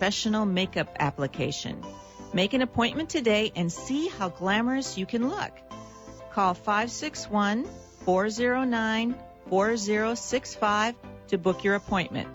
professional makeup application. Make an appointment today and see how glamorous you can look. Call 561-409-4065 to book your appointment.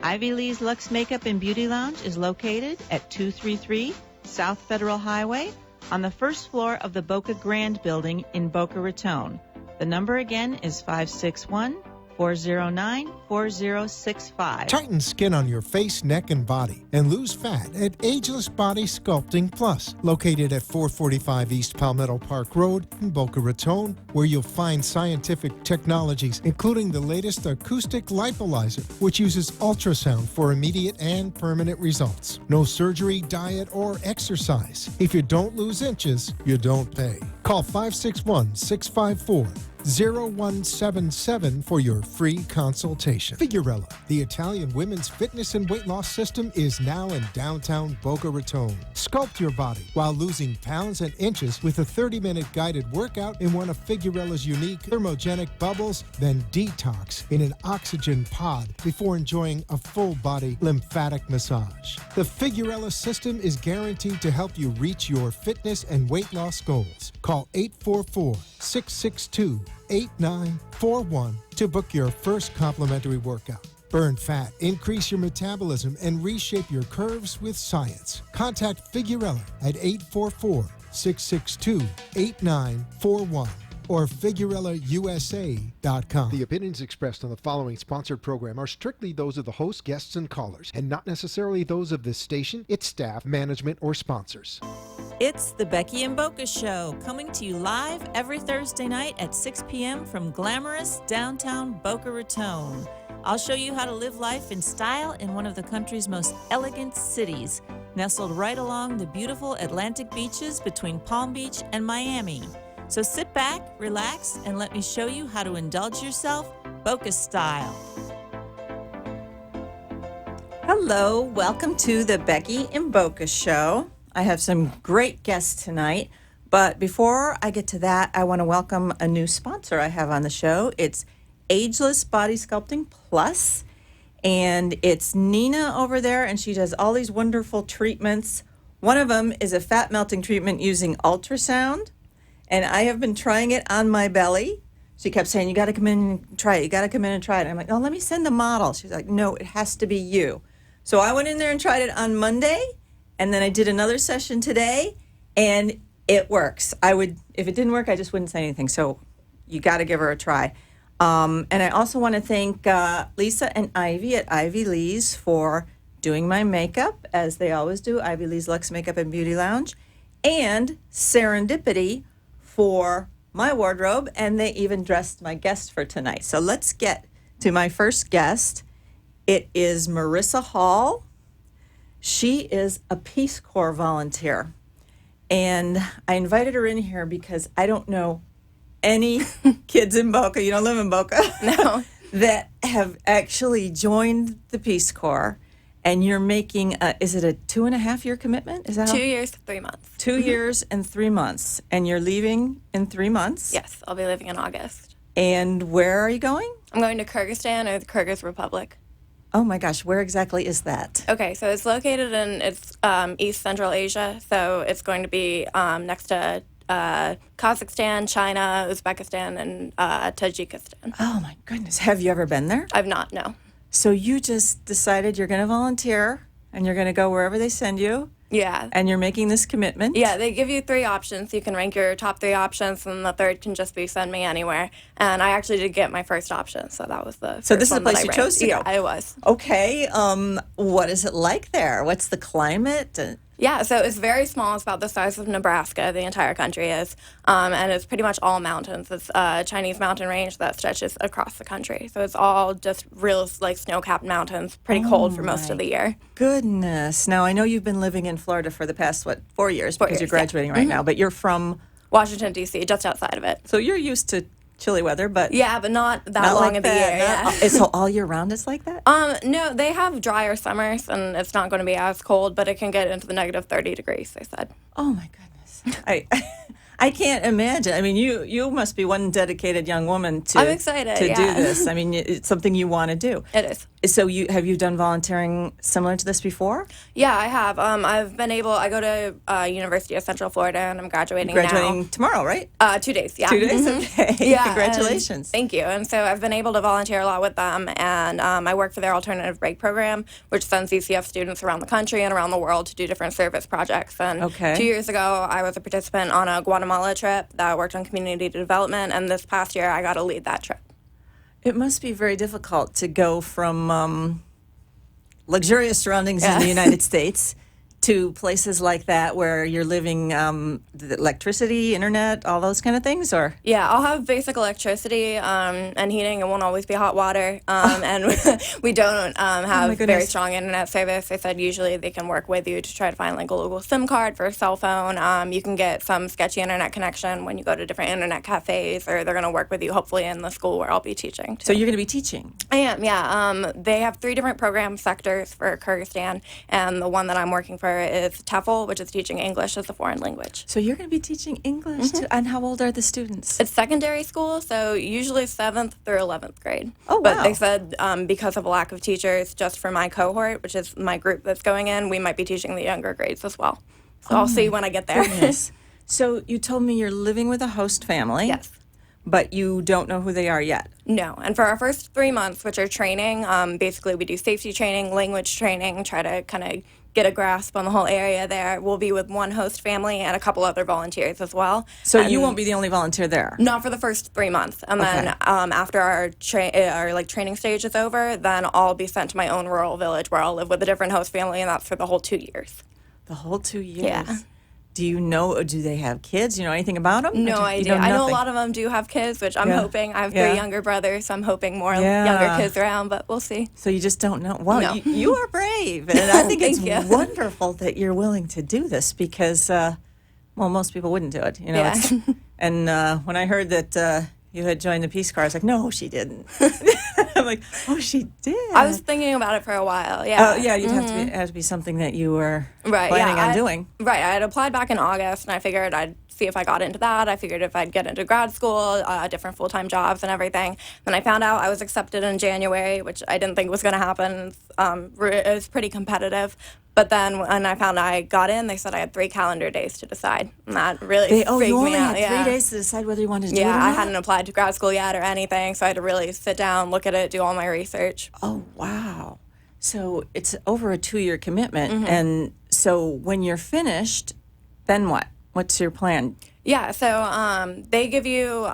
Ivy Lee's Luxe Makeup and Beauty Lounge is located at 233 South Federal Highway on the first floor of the Boca Grand building in Boca Raton. The number again is 561-409-4065. Tighten skin on your face, neck, and body and lose fat at Ageless Body Sculpting Plus, located at 445 East Palmetto Park Road in Boca Raton, where you'll find scientific technologies, including the latest acoustic lipolyzer, which uses ultrasound for immediate and permanent results. No surgery, diet, or exercise. If you don't lose inches, you don't pay. Call 561-654-0177 for your free consultation. Figurella, the Italian women's fitness and weight loss system, is now in downtown Boca Raton. Sculpt your body while losing pounds and inches with a 30-minute guided workout in one of Figurella's unique thermogenic bubbles, then detox in an oxygen pod before enjoying a full-body lymphatic massage. The Figurella system is guaranteed to help you reach your fitness and weight loss goals. Call 844-662-8941 to book your first complimentary workout. Burn fat, increase your metabolism, and reshape your curves with science. Contact Figurella at 844-662-8941 or FigurellaUSA.com. The opinions expressed on the following sponsored program are strictly those of the host, guests, and callers, and not necessarily those of this station, its staff, management, or sponsors. It's the Becky and Boca Show, coming to you live every Thursday night at 6 p.m. from glamorous downtown Boca Raton. I'll show you how to live life in style in one of the country's most elegant cities, nestled right along the beautiful Atlantic beaches between Palm Beach and Miami. So sit back, relax, and let me show you how to indulge yourself Boca style. Hello, welcome to the Becky and Boca Show. I have some great guests tonight, but before I get to that, I want to welcome a new sponsor I have on the show. It's Ageless Body Sculpting Plus, and it's Nina over there, and she does all these wonderful treatments. One of them is a fat melting treatment using ultrasound, and I have been trying it on my belly. She kept saying, you got to come in and try it. You got to come in and try it. And I'm like, oh, let me send the model. She's like, no, it has to be you. So I went in there and tried it on Monday, and then I did another session today, and it works. If it didn't work, I just wouldn't say anything. So you got to give her a try. And I also want to thank Lisa and Ivy at Ivy Lee's for doing my makeup, as they always do, Ivy Lee's Luxe Makeup and Beauty Lounge, and Serendipity for my wardrobe, and they even dressed my guest for tonight. So let's get to my first guest. It is Marissa Hall. She is a Peace Corps volunteer, and I invited her in here because I don't know any kids in Boca, you don't live in Boca, no, that have actually joined the Peace Corps, and you're making, is it a 2.5-year commitment? Is that 2 years, 3 months. 2 years and 3 months, and you're leaving in 3 months? Yes, I'll be leaving in August. And where are you going? I'm going to Kyrgyzstan or the Kyrgyz Republic. Oh my gosh, where exactly is that? Okay, so it's located in East Central Asia, so it's going to be next to Kazakhstan, China, Uzbekistan, and Tajikistan. Oh my goodness, have you ever been there? I've not, no. So you just decided you're going to volunteer, and you're going to go wherever they send you? Yeah. And you're making this commitment? Yeah, they give you 3 options. You can rank your top 3 options, and the third can just be send me anywhere. And I actually did get my first option, so that was the So this is the one that place I you ranked. chose to go? Yeah, I was. Okay, what is it like there? What's the climate? Yeah, so it's very small. It's about the size of Nebraska, the entire country is. And it's pretty much all mountains. It's a Chinese mountain range that stretches across the country. So it's all just real, like, snow-capped mountains, pretty cold for most of the year. Goodness. Now, I know you've been living in Florida for the past, 4 years? 4 because you're years, graduating right now, but you're from? Washington, D.C., just outside of it. So you're used to chilly weather, but yeah, but not that not long like of the that. year. Yeah. So all year round it's like that? No, they have drier summers, and it's not going to be as cold, but it can get into the negative 30 degrees, they said. Oh my goodness. I can't imagine. I mean, you must be one dedicated young woman to I'm excited, to yeah. do this. I mean, it's something you want to do. It is. So have you done volunteering similar to this before? Yeah, I have. I've been able. I go to University of Central Florida, and I'm graduating Graduating tomorrow, right? 2 days. Yeah. 2 days. Okay. Yeah. Congratulations. Thank you. And so I've been able to volunteer a lot with them, and I work for their alternative break program, which sends UCF students around the country and around the world to do different service projects. And Okay. 2 years ago, I was a participant on a Guatemala trip that worked on community development, and this past year, I got to lead that trip. It must be very difficult to go from luxurious surroundings in the United States to places like that where you're living the electricity, internet, all those kind of things, or? Yeah, I'll have basic electricity and heating. It won't always be hot water. And we don't have very strong internet service. They said usually they can work with you to try to find like a local SIM card for a cell phone. You can get some sketchy internet connection when you go to different internet cafes, or they're going to work with you hopefully in the school where I'll be teaching. So you're going to be teaching? I am, yeah. They have 3 different program sectors for Kyrgyzstan, and the one that I'm working for is TEFL, which is teaching English as a foreign language. So you're going to be teaching English too. And how old are the students? It's secondary school, so usually 7th through 11th grade. Oh, But wow. they said because of a lack of teachers, just for my cohort, which is my group that's going in, we might be teaching the younger grades as well. So I'll see when I get there. Yes. So you told me you're living with a host family. Yes. But you don't know who they are yet. No. And for our first 3 months, which are training, basically we do safety training, language training, try to kind of get a grasp on the whole area there. We'll be with one host family and a couple other volunteers as well. So and you won't be the only volunteer there? Not for the first 3 months. And then after our training stage is over, then I'll be sent to my own rural village where I'll live with a different host family, and that's for the whole 2 years. The whole 2 years? Yeah. Do you know, do they have kids? Do you know anything about them? No idea. I know a lot of them do have kids, which I'm hoping. I have 3 younger brothers, so I'm hoping more younger kids around, but we'll see. So you just don't know. Wow, No. you are brave. And I think it's Thank you. wonderful that you're willing to do this because, well, most people wouldn't do it. You know. Yeah. And when I heard that you had joined the Peace Corps, I was like, no, she didn't. I'm like, oh, she did. I was thinking about it for a while, yeah. Oh, yeah, you'd have to be something that you were Right, planning yeah, on doing. Right, I had applied back in August, and I figured I'd see if I got into that. I figured if I'd get into grad school, different full-time jobs and everything. Then I found out I was accepted in January, which I didn't think was going to happen. It was pretty competitive. But then when I found I got in, they said I had 3 calendar days to decide. And that really freaked me out. You only had 3 days to decide whether you wanted to do it or not? Yeah, I hadn't applied to grad school yet or anything, so I had to really sit down, look at it, do all my research. Oh, wow. So it's over a 2-year commitment. And so when you're finished, then what? What's your plan? Yeah, so they give you,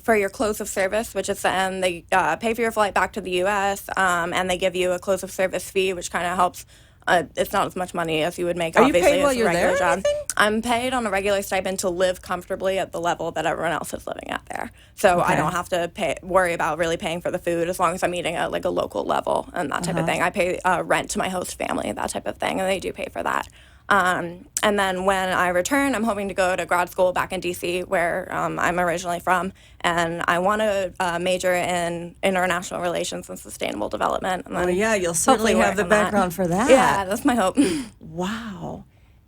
for your close of service, which is the end, they pay for your flight back to the U.S., and they give you a close of service fee, which kind of helps. It's not as much money as you would make, Are you obviously, paid while as a you're regular there or job. anything? I'm paid on a regular stipend to live comfortably at the level that everyone else is living at there. So I don't have to worry about really paying for the food as long as I'm eating at like a local level and that type of thing. I pay rent to my host family, that type of thing, and they do pay for that. And then when I return, I'm hoping to go to grad school back in D.C., where I'm originally from, and I want to major in international relations and sustainable development. And then You'll certainly hopefully have the work on background for that. Yeah, that's my hope. Wow.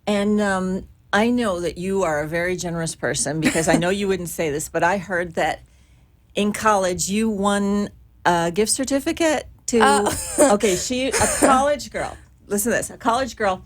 And I know that you are a very generous person because I know you wouldn't say this, but I heard that in college you won a gift certificate to, a college girl, listen to this, a college girl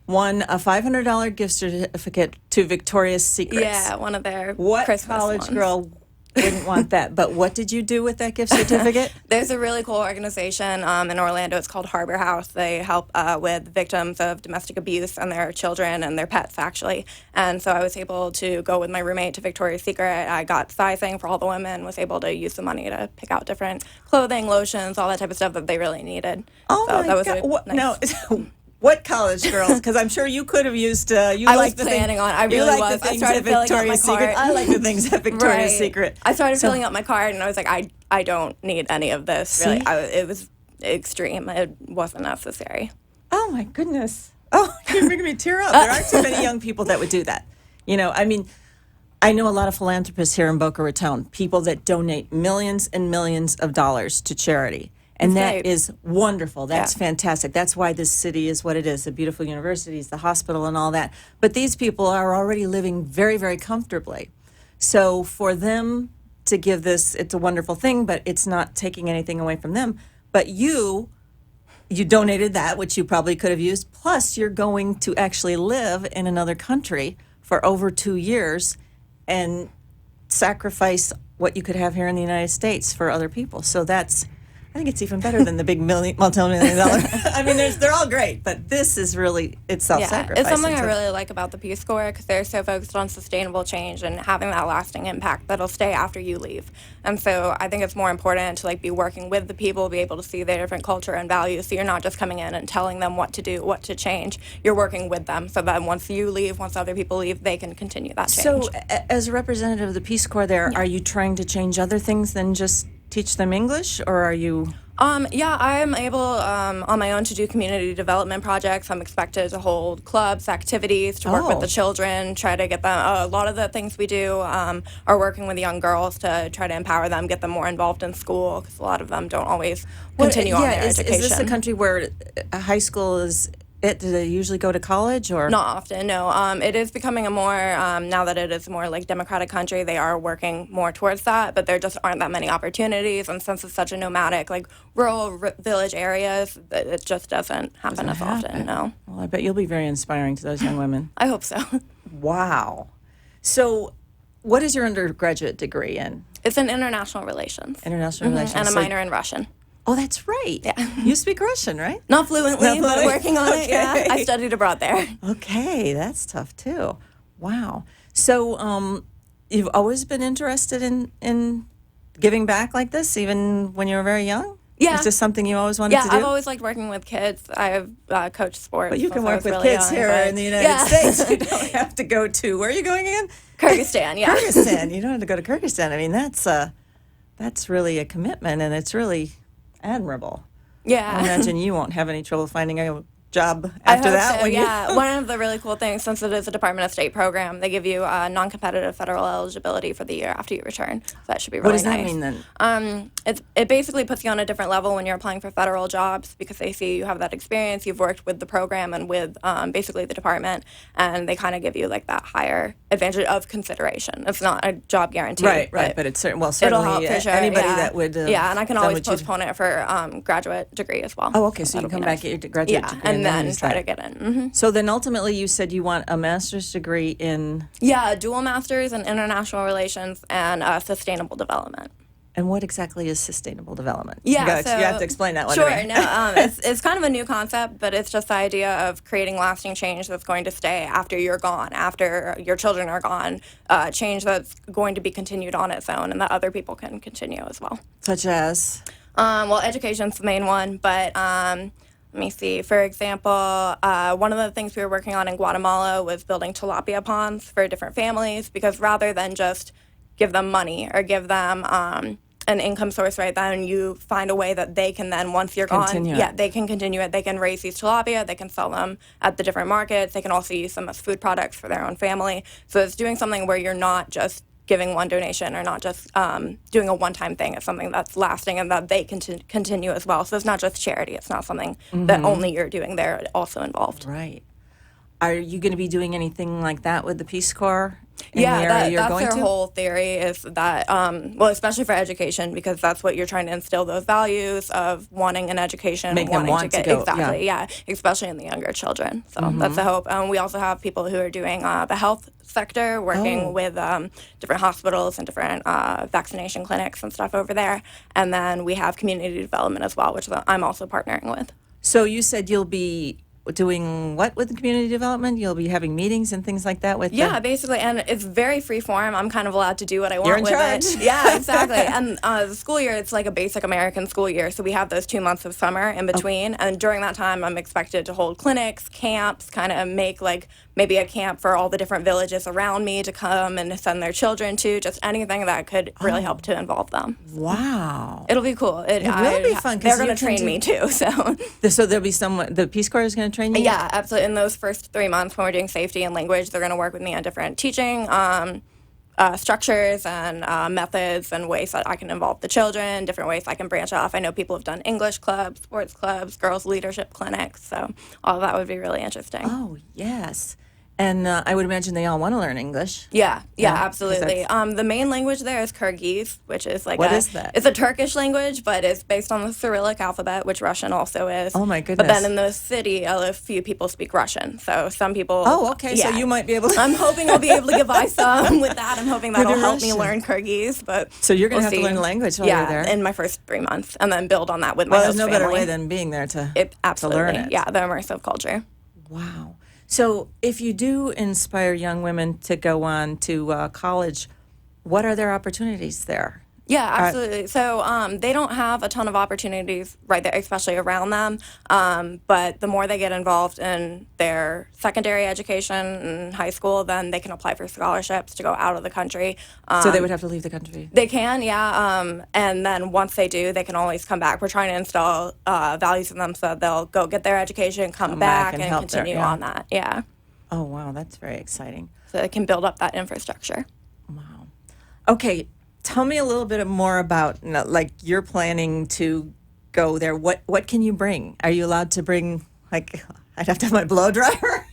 won a $500 gift certificate to Victoria's Secrets. Yeah, one of their What Christmas college ones. girl wouldn't want that? But what did you do with that gift certificate? There's a really cool organization in Orlando. It's called Harbor House. They help with victims of domestic abuse and their children and their pets, actually. And so I was able to go with my roommate to Victoria's Secret. I got sizing for all the women, was able to use the money to pick out different clothing, lotions, all that type of stuff that they really needed. Oh, so my that was God. a nice. No. What college girls? Because I'm sure you could have used. I was planning on. I really was. I started filling up my card. I like the things at Victoria's Right. Secret. I started filling up my card, and I was like, I don't need any of this. Really, it was extreme. It wasn't necessary. Oh my goodness! Oh, you're making me tear up. There aren't too many young people that would do that. You know, I mean, I know a lot of philanthropists here in Boca Raton, people that donate millions and millions of dollars to charity. And That's that great. is wonderful. That's Yeah. fantastic. That's why this city is what it is, the beautiful universities, the hospital, and all that. But these people are already living very, very comfortably. So for them to give this, it's a wonderful thing, but it's not taking anything away from them. But you donated that, which you probably could have used. Plus, you're going to actually live in another country for over 2 years and sacrifice what you could have here in the United States for other people. So I think it's even better than the big multi-million dollar. I mean, they're all great, but this is really, it's self-sacrifice. It's something I really like about the Peace Corps because they're so focused on sustainable change and having that lasting impact that'll stay after you leave. And so I think it's more important to be working with the people, be able to see their different culture and values. So you're not just coming in and telling them what to do, what to change. You're working with them so that once you leave, once other people leave, they can continue that change. So as a representative of the Peace Corps there, are you trying to change other things than just teach them English, or are you? Yeah, I'm able on my own to do community development projects. I'm expected to hold clubs, activities, to work with the children, try to get them. A lot of the things we do are working with young girls to try to empower them, get them more involved in school, because a lot of them don't always continue on their education. Is this a country where high school is it? Do they usually go to college or? Not often, no. It is becoming a more, now that it is more democratic country, they are working more towards that, but there just aren't that many opportunities. And since it's such a nomadic, rural village areas, it just doesn't happen as often, no. Well, I bet you'll be very inspiring to those young women. I hope so. Wow. So what is your undergraduate degree in? It's in international relations. International relations. And a minor in Russian. Oh, that's right. Yeah. You speak Russian, right? Not fluently, but working on it, yeah. Okay. I studied abroad there. Okay, that's tough too. Wow. So you've always been interested in giving back like this, even when you were very young? Yeah. Is this something you always wanted to do? Yeah, I've always liked working with kids. I have coached sports. But you can since I work was with really kids young, here but- in the United States. You don't have to go to, where are you going again? Kyrgyzstan, yeah. Kyrgyzstan. You don't have to go to Kyrgyzstan. I mean, that's really a commitment, and it's really admirable. Yeah. I imagine you won't have any trouble finding a job I after hope that. so, when yeah. One of the really cool things, since it is a Department of State program, they give you non-competitive federal eligibility for the year after you return. So that should be really nice. What does that mean then? It basically puts you on a different level when you're applying for federal jobs because they see you have that experience, you've worked with the program and with basically the department, and they kind of give you that higher advantage of consideration. It's not a job guarantee. Right. But it's certainly it'll help for sure. anybody yeah. that would and I can done always what you- postpone it for graduate degree as well. Oh, okay. So you That'll can come be back nice. at your graduate Yeah, degree and then use try that. to get in. Mm-hmm. So then ultimately you said you want a master's degree in, Yeah, dual masters in international relations and sustainable development. and what exactly is sustainable development? Yeah, you have to explain that one Sure, to me. no, it's kind of a new concept, but it's just the idea of creating lasting change that's going to stay after you're gone, after your children are gone, change that's going to be continued on its own and that other people can continue as well. Such as? Well, education's the main one, but let me see. For example, one of the things we were working on in Guatemala was building tilapia ponds for different families because rather than just give them money or give them an income source right then, you find a way that they can then, once you're Continue gone, it. they can continue it. They can raise these tilapia. They can sell them at the different markets. They can also use them as food products for their own family. So it's doing something where you're not just giving one donation or not just doing a one-time thing. It's something that's lasting and that they can continue as well. So it's not just charity. It's not something that only you're doing. They're also involved. Right. Are you going to be doing anything like that with the Peace Corps in Yeah, the area you're that's going their to? whole theory is that, well, especially for education, because that's what you're trying to instill those values of wanting an education, Make them wanting want to get to go, exactly, yeah, especially in the younger children. So that's the hope. We also have people who are doing the health sector, working with different hospitals and different vaccination clinics and stuff over there. And then we have community development as well, which I'm also partnering with. So you said you'll be doing what with the community development? You'll be having meetings and things like that with Yeah, them? basically, and it's very free form. I'm kind of allowed to do what I want You're in with charge. it. Yeah, exactly. And the school year, it's like a basic American school year. So we have those 2 months of summer in between. And during that time, I'm expected to hold clinics, camps, kind of make maybe a camp for all the different villages around me to come and send their children to, just anything that could really help to involve them. Wow. It'll be cool. It will be fun 'cause They're you going to can train do- me too, so. So there'll be someone, the Peace Corps is going to train you? Yeah, absolutely. In those first 3 months when we're doing safety and language, they're going to work with me on different teaching structures and methods and ways that I can involve the children, different ways I can branch off. I know people have done English clubs, sports clubs, girls leadership clinics, so all of that would be really interesting. Oh, yes. And I would imagine they all want to learn English. Yeah, Yeah, absolutely. 'cause The main language there is Kyrgyz, which is like What is that? It's a Turkish language, but it's based on the Cyrillic alphabet, which Russian also is. Oh, my But then goodness. in the city, a few people speak Russian. So some people. Oh, okay. So yeah. you might be able to. I'm hoping I'll be able to get by some with that. I'm hoping that'll your help me Russian. learn Kyrgyz. But So you're going to we'll have to see. learn the language while yeah, you're there. in my first 3 months, and then build on that with my Well, there's host no better family. way than being there to Absolutely. learn it. Yeah, the immersive culture. Wow. So if you do inspire young women to go on to college, what are their opportunities there? Yeah, absolutely. So they don't have a ton of opportunities right there, especially around them. But the more they get involved in their secondary education and high school, then they can apply for scholarships to go out of the country. So they would have to leave the country. They can, yeah. And then once they do, they can always come back. We're trying to install values in them so that they'll go get their education, come back back, and and help their- continue yeah. on that. Yeah. Oh, wow. That's very exciting. So they can build up that infrastructure. Wow. Okay. Tell me a little bit more about, like, you're planning to go there. What can you bring? Are you allowed to bring, like, I'd have to have my blow dryer?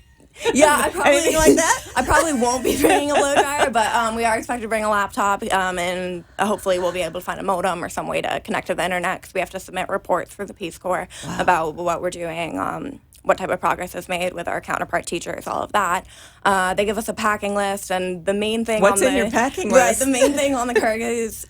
Yeah, I probably Anything like that? I probably won't be bringing a blow dryer, but we are expected to bring a laptop, and hopefully we'll be able to find a modem or some way to connect to the internet, because we have to submit reports for the Peace Corps about what we're doing, what type of progress is made with our counterpart teachers, all of that. They give us a packing list, and the main thing What's on in the your packing right, list? the main thing on the Kyrgyz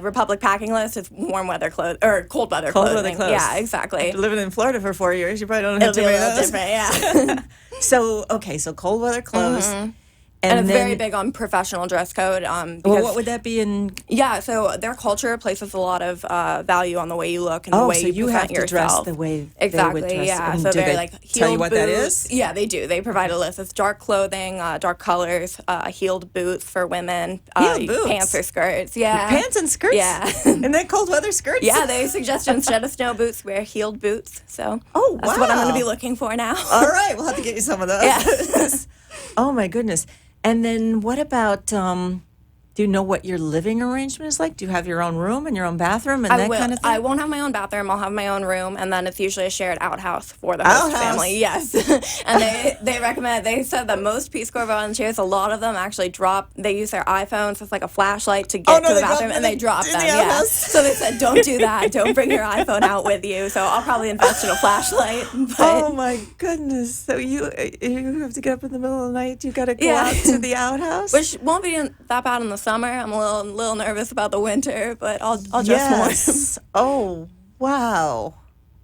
Republic packing list is warm weather clothes or cold weather Cold clothing. weather clothes. Yeah, exactly. After living in Florida for 4 years, you probably don't have It'll too be a many of little those. different, yeah. So, okay, so cold weather clothes. And it's then, very big on professional dress code. Well, Because what would that be in? yeah, so their culture places a lot of value on the way you look and the Oh, way so you you present have to yourself. dress the way exactly, they would dress. yeah. And So do they're they like heeled tell you what that boots. is? Yeah, they do. They provide a list. It's dark clothing, dark colors, heeled boots for women, Heeled boots? pants or skirts. Yeah, Pants and skirts? Yeah. And then cold weather skirts? Yeah, they suggest instead of snow boots, wear heeled boots. So Oh, that's what I'm going wow. to be looking for now. All right, we'll have to get you some of those. Yeah. Oh, my goodness. And then what about, do you know what your living arrangement is like? Do you have your own room and your own bathroom and I that will. kind of thing? I won't have my own bathroom. I'll have my own room, and then it's usually a shared outhouse for the host Outhouse? family. Yes, and they recommend. They said that most Peace Corps volunteers, a lot of them actually drop. They use their iPhones as like a flashlight to get no, to the they drop bathroom, it and in they drop the them. Yeah. outhouse? So they said, don't do that. Don't bring your iPhone out with you. So I'll probably invest in a flashlight. But Oh, my goodness. So you have to get up in the middle of the night. You got to go Yeah. out to the outhouse? which won't be that bad in the summer. I'm a little nervous about the winter, but I'll dress Yes. Oh, wow.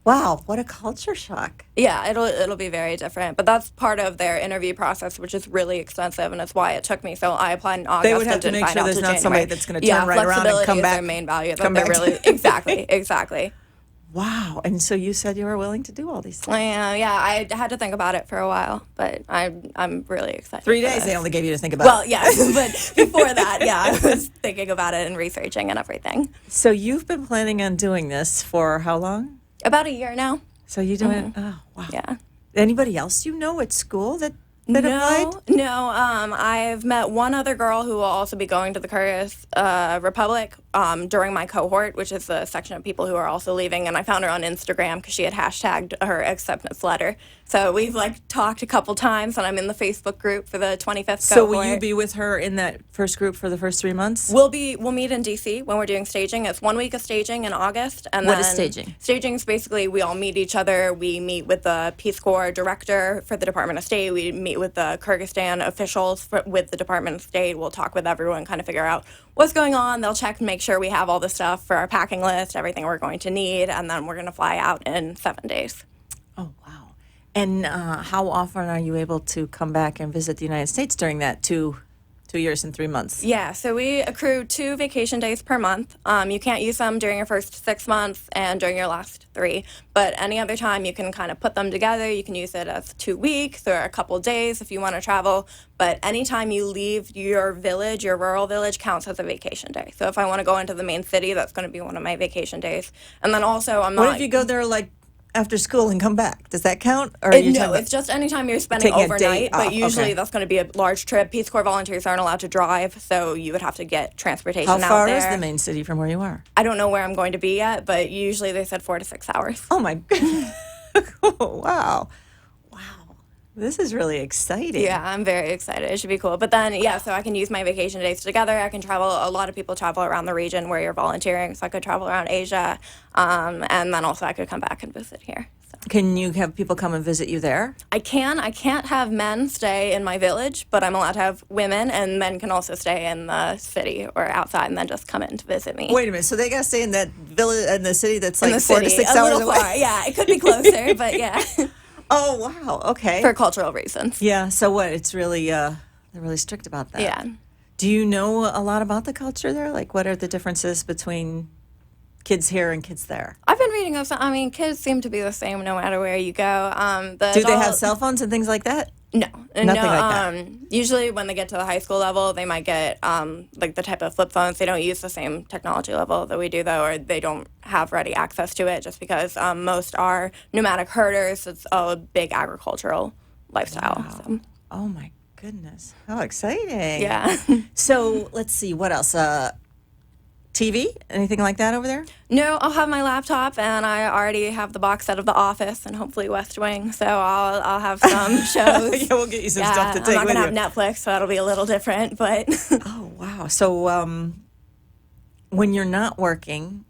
Wow, what a culture shock. Yeah, it'll be very different, but that's part of their interview process, which is really extensive, and it's why it took me. So I applied in August. They would have and to didn't make find sure out there's till not somebody January. that's gonna turn right around and flexibility come is back- their main value. come That they're back really exactly. Wow. And so you said you were willing to do all these things. Yeah, I had to think about it for a while, but I'm really excited. 3 for days this. they only gave you to think about Well, it. yeah, but before that, yeah, I was thinking about it and researching and everything. So you've been planning on doing this for how long? About a year now. So you're doing oh, wow. Yeah. Anybody else you know at school that applied? No. I've met one other girl who will also be going to the Kyrgyz Republic during my cohort, which is the section of people who are also leaving. And I found her on Instagram because she had hashtagged her acceptance letter. So we've talked a couple times, and I'm in the Facebook group for the 25th So cohort. will you be with her in that first group for the first 3 months? We'll meet in DC when we're doing staging. It's 1 week of staging in August, and What then is staging? Staging is basically we all meet each other. We meet with the Peace Corps director for the Department of State. We meet with the Kyrgyzstan officials with the Department of State. We'll talk with everyone, kind of figure out what's going on. They'll check and make sure we have all the stuff for our packing list, everything we're going to need, and then we're going to fly out in 7 days. Oh, wow. And how often are you able to come back and visit the United States during that 2 years and 3 months? Yeah, so we accrue 2 vacation days per month. You can't use them during your first 6 months and during your last 3, but any other time you can kind of put them together. You can use it as 2 weeks or a couple days if you want to travel, but anytime you leave your village, your rural village, counts as a vacation day. So if I want to go into the main city, that's going to be one of my vacation days. And then also I'm not... What if you go there like after school and come back. Does that count? Or are you talking No, about it's just anytime you're spending taking a day overnight, but off? usually Okay. that's going to be a large trip. Peace Corps volunteers aren't allowed to drive, so you would have to get transportation How out far there. is the main city from where you are? I don't know where I'm going to be yet, but usually they said 4 to 6 hours. Oh my goodness. Wow. Wow. This is really exciting. Yeah, I'm very excited. It should be cool. But then, yeah, so I can use my vacation days together. I can travel. A lot of people travel around the region where you're volunteering, so I could travel around Asia, and then also I could come back and visit here. So. Can you have people come and visit you there? I can. I can't have men stay in my village, but I'm allowed to have women, and men can also stay in the city or outside and then just come in to visit me. Wait a minute. So they got to stay in that village in the city that's in like the 4 to city, 6 a hours little away? far. Yeah, it could be closer, but yeah, Oh wow. Okay. for cultural reasons. Yeah. So what? It's really they're really strict about that. Yeah. Do you know a lot about the culture there? Like, what are the differences between kids here and kids there? I've been reading of some. I mean, kids seem to be the same no matter where you go. Do they have cell phones and things like that? No, Nothing no. like that. Usually, when they get to the high school level, they might get like the type of flip phones. They don't use the same technology level that we do, though, or they don't have ready access to it. Just because most are nomadic herders, it's a big agricultural lifestyle. Wow. So, Oh my goodness. How exciting. yeah. So let's see. What else? TV? Anything like that over there? No, I'll have my laptop, and I already have the box set of The Office and hopefully West Wing. So I'll have some shows. Yeah, we'll get you some stuff to take I'm not with gonna you. have Netflix, so that'll be a little different. But Oh wow. So when you're not working,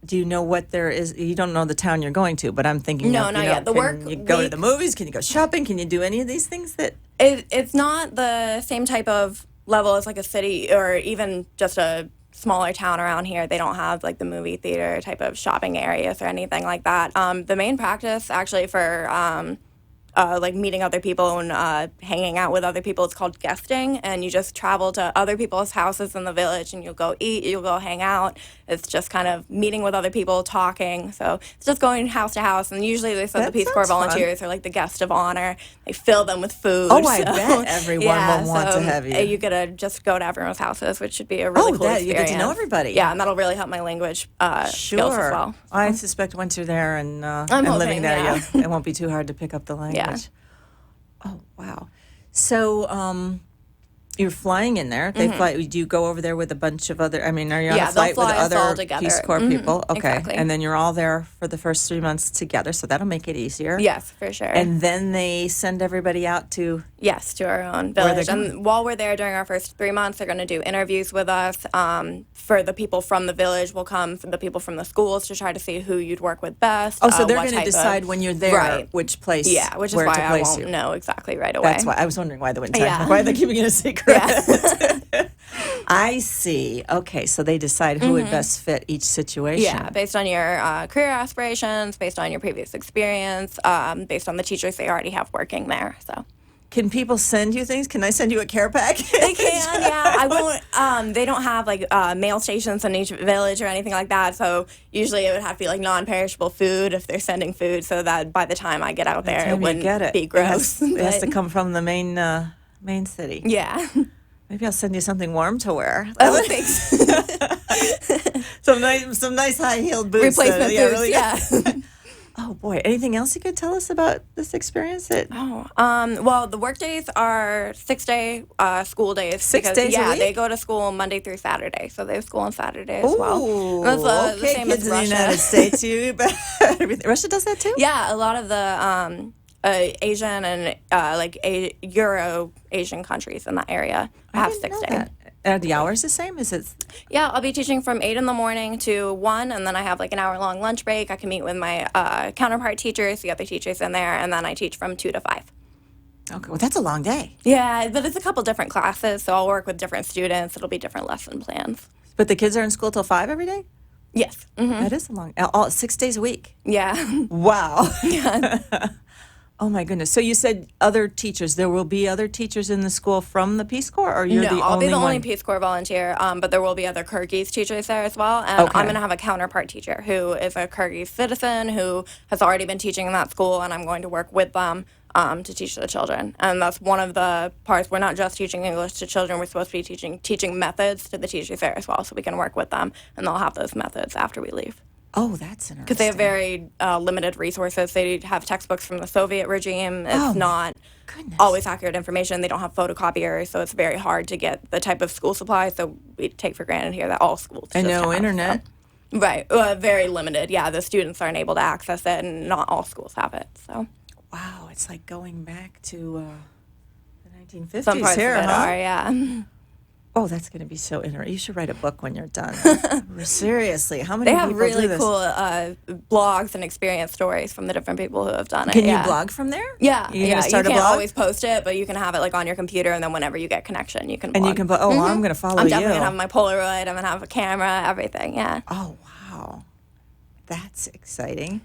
do you know what there is? You don't know the town you're going to, but I'm thinking. No, of, not yet. The can work you go to week- the movies? Can you go shopping? Can you do any of these things that? it's not the same type of level as like a city or even just a smaller town around here. They don't have like the movie theater type of shopping areas or anything like that. The main practice actually for like meeting other people and hanging out with other people, it's called guesting, and you just travel to other people's houses in the village and you'll go eat, you'll go hang out. It's just kind of meeting with other people, talking. So it's just going house to house, and usually they said That the Peace Corps sounds fun. volunteers are like the guest of honor. They fill them with food. Oh, I so- bet everyone will want to have you. You get to just go to everyone's houses, which should be a really cool that experience. you get to know everybody. Yeah, and that'll really help my language skills as well. I suspect once you're there and I'm living hoping, there, yeah. it won't be too hard to pick up the language. Oh wow! So you're flying in there. They fly. Do you go over there with a bunch of other? I mean, are you on Yeah, a flight they'll with fly us all other together. Peace Corps people? Okay, exactly. and then you're all there for the first 3 months together, so that'll make it easier. Yes, for sure. And then they send everybody out to. Yes, to our own Where they're village. And while we're there during our first 3 months, they're going to do interviews with us. For the people from the village will come, for the people from the schools to try to see who you'd work with best. Oh, so they're what going to type decide of, when you're there Right. which place. Yeah, which is where why to I place won't you. know exactly right away. That's why I was wondering why they wouldn't tell Yeah. you. Why are they keeping it a secret? Yeah. I see. Okay, so they decide who would best fit each situation. Yeah, based on your career aspirations, based on your previous experience, based on the teachers they already have working there. So Can people send you things? Can I send you a care package? they can, yeah. I won't. They don't have like mail stations in each village or anything like that. So usually it would have to be like non-perishable food if they're sending food, so that by the time I get out there, Time it you wouldn't get it. be gross. It has to But- come from the main city. Yeah. Maybe I'll send you something warm to wear. Oh, thanks. some nice high heeled boots. Replacement boots. really- Yeah. Oh boy. Anything else you could tell us about this experience? Well, the work days are 6-day school days. 6 because, days a Yeah, week? they go to school Monday through Saturday, so they have school on Saturday as well. Ooh, And that's, the okay, same kids as in the Russia. United States. Russia does that too? Yeah, a lot of the Asian and Euro Asian countries in that area have didn't know 6 days. that. Are the hours the same? Is it? Yeah, I'll be teaching from 8 in the morning to 1, and then I have like an hour-long lunch break. I can meet with my counterpart teachers, the other teachers in there, and then I teach from 2 to 5. Okay, well, that's a long day. Yeah, but it's a couple different classes, so I'll work with different students. It'll be different lesson plans. But the kids are in school till 5 every day? Yes. Mm-hmm. That is a long, all 6 days a week. Yeah. Wow. Oh my goodness. So you said other teachers. There will be other teachers in the school from the Peace Corps, or you're No, the I'll only be the only one? Peace Corps volunteer, but there will be other Kyrgyz teachers there as well. And Okay. I'm going to have a counterpart teacher who is a Kyrgyz citizen who has already been teaching in that school, and I'm going to work with them to teach the children. And that's one of the parts. We're not just teaching English to children. We're supposed to be teaching methods to the teachers there as well, so we can work with them, and they'll have those methods after we leave. Oh, that's interesting. Because they have very limited resources. They have textbooks from the Soviet regime. It's not always accurate information. They don't have photocopiers, so it's very hard to get the type of school supplies. So we take for granted here that all schools And just no have, internet. So. Right. Very limited. Yeah, the students aren't able to access it, and not all schools have it. So. Wow, it's like going back to the 1950s Some parts here, of it huh? are, yeah. Oh, that's going to be so interesting. You should write a book when you're done. Seriously, how many They have people do really this? cool blogs and experience stories from the different people who have done it. Can yeah. you blog from there? Yeah, You're gonna start you a can't blog? always post it, but you can have it like on your computer, and then whenever you get connection, you can. And blog. you can put, well, I'm going to follow I'm you. definitely gonna have my Polaroid. I'm gonna have a camera, everything. Yeah. Oh, wow. That's exciting.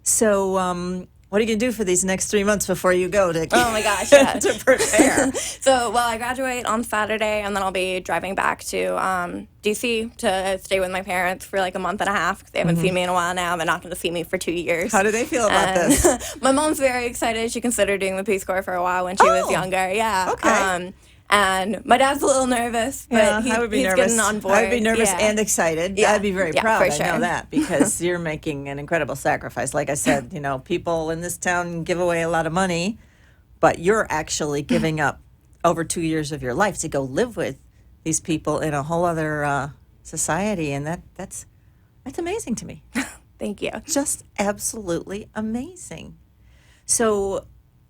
So, what are you going to do for these next 3 months before you go to, Oh my gosh, yeah. to prepare? So, well, I graduate on Saturday, and then I'll be driving back to D.C. to stay with my parents for like a month and a half because they haven't seen me in a while now. They're not going to see me for 2 years. How do they feel about And this? My mom's very excited. She considered doing the Peace Corps for a while when she was younger. Yeah. Okay. And my dad's a little nervous, but I would be he's nervous. getting on board. I would be nervous Yeah. and excited. Yeah. I'd be very Yeah, proud. for I know sure. that because you're making an incredible sacrifice. Like I said, people in this town give away a lot of money, but you're actually giving up over 2 years of your life to go live with these people in a whole other society, and that's amazing to me. Thank you. Just absolutely amazing. So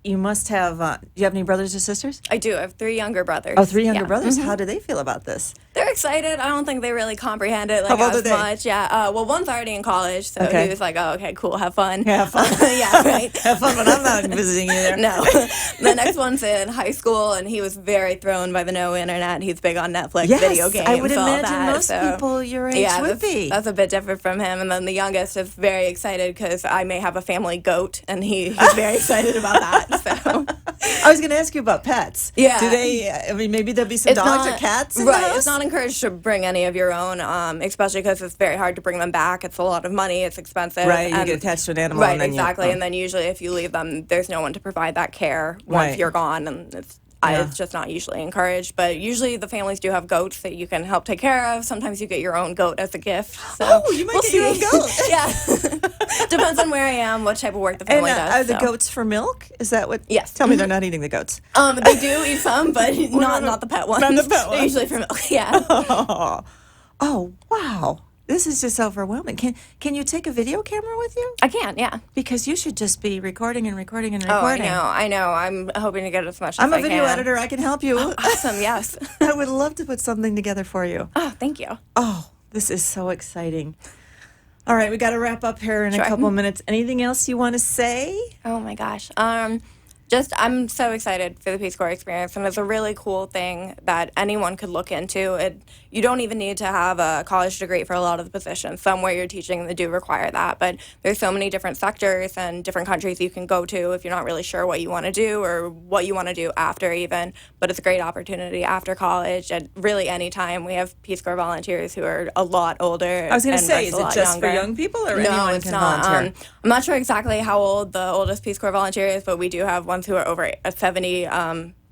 you must have, do you have any brothers or sisters? I do. I have 3 younger brothers. Oh, 3 younger Yeah. brothers. How do they feel about this? They're excited. I don't think they really comprehend it How like old are as they? much. Yeah. Well, one's already in college, so Okay. he was like, "Oh, okay, cool. Have fun." Yeah, have fun. Yeah, right. Have fun when I'm not visiting you there. No. The next one's in high school, and he was very thrown by the no internet. He's big on Netflix, Yes, video games, I would all imagine that, most so. people your age Yeah, would be. that's a bit different from him. And then the youngest is very excited because I may have a family goat, and he's very excited about that. So. I was going to ask you about pets. Yeah. Do they, maybe there'll be some dogs or cats in the right. house? It's not encouraged to bring any of your own, especially because it's very hard to bring them back. It's a lot of money. It's expensive. Right, you and- get attached to an animal. Right, and then exactly. You, And then usually if you leave them, there's no one to provide that care once Right. you're gone. And it's just not usually encouraged. But usually the families do have goats that you can help take care of. Sometimes you get your own goat as a gift. So Oh, you might we'll get your own see. goat. Yeah. Depends on where I am, what type of work the and family does. are the so. goats for milk? Is that what? Yes. Tell me they're not eating the goats. They do eat some, but not the pet ones. Not the pet They're ones. usually for milk. Yeah. Oh, wow. This is just overwhelming. Can you take a video camera with you? I can, yeah. Because you should just be recording and recording and Oh, recording. I know. I'm hoping to get as much as I'm I a video can. editor. I can help you. Awesome, yes. I would love to put something together for you. Oh, thank you. Oh, this is so exciting. All right, we got to wrap up here in a Sure. couple minutes. Anything else you want to say? Oh my gosh. I'm so excited for the Peace Corps experience, and it's a really cool thing that anyone could look into. You don't even need to have a college degree for a lot of the positions. Somewhere you're teaching, they do require that, but there's so many different sectors and different countries you can go to if you're not really sure what you want to do or what you want to do after even. But it's a great opportunity after college. At really any time, we have Peace Corps volunteers who are a lot older. I was going to and say, us is a it lot just for younger. young people or No, anyone it's can not. volunteer? I'm not sure exactly how old the oldest Peace Corps volunteer is, but we do have ones who are over 70.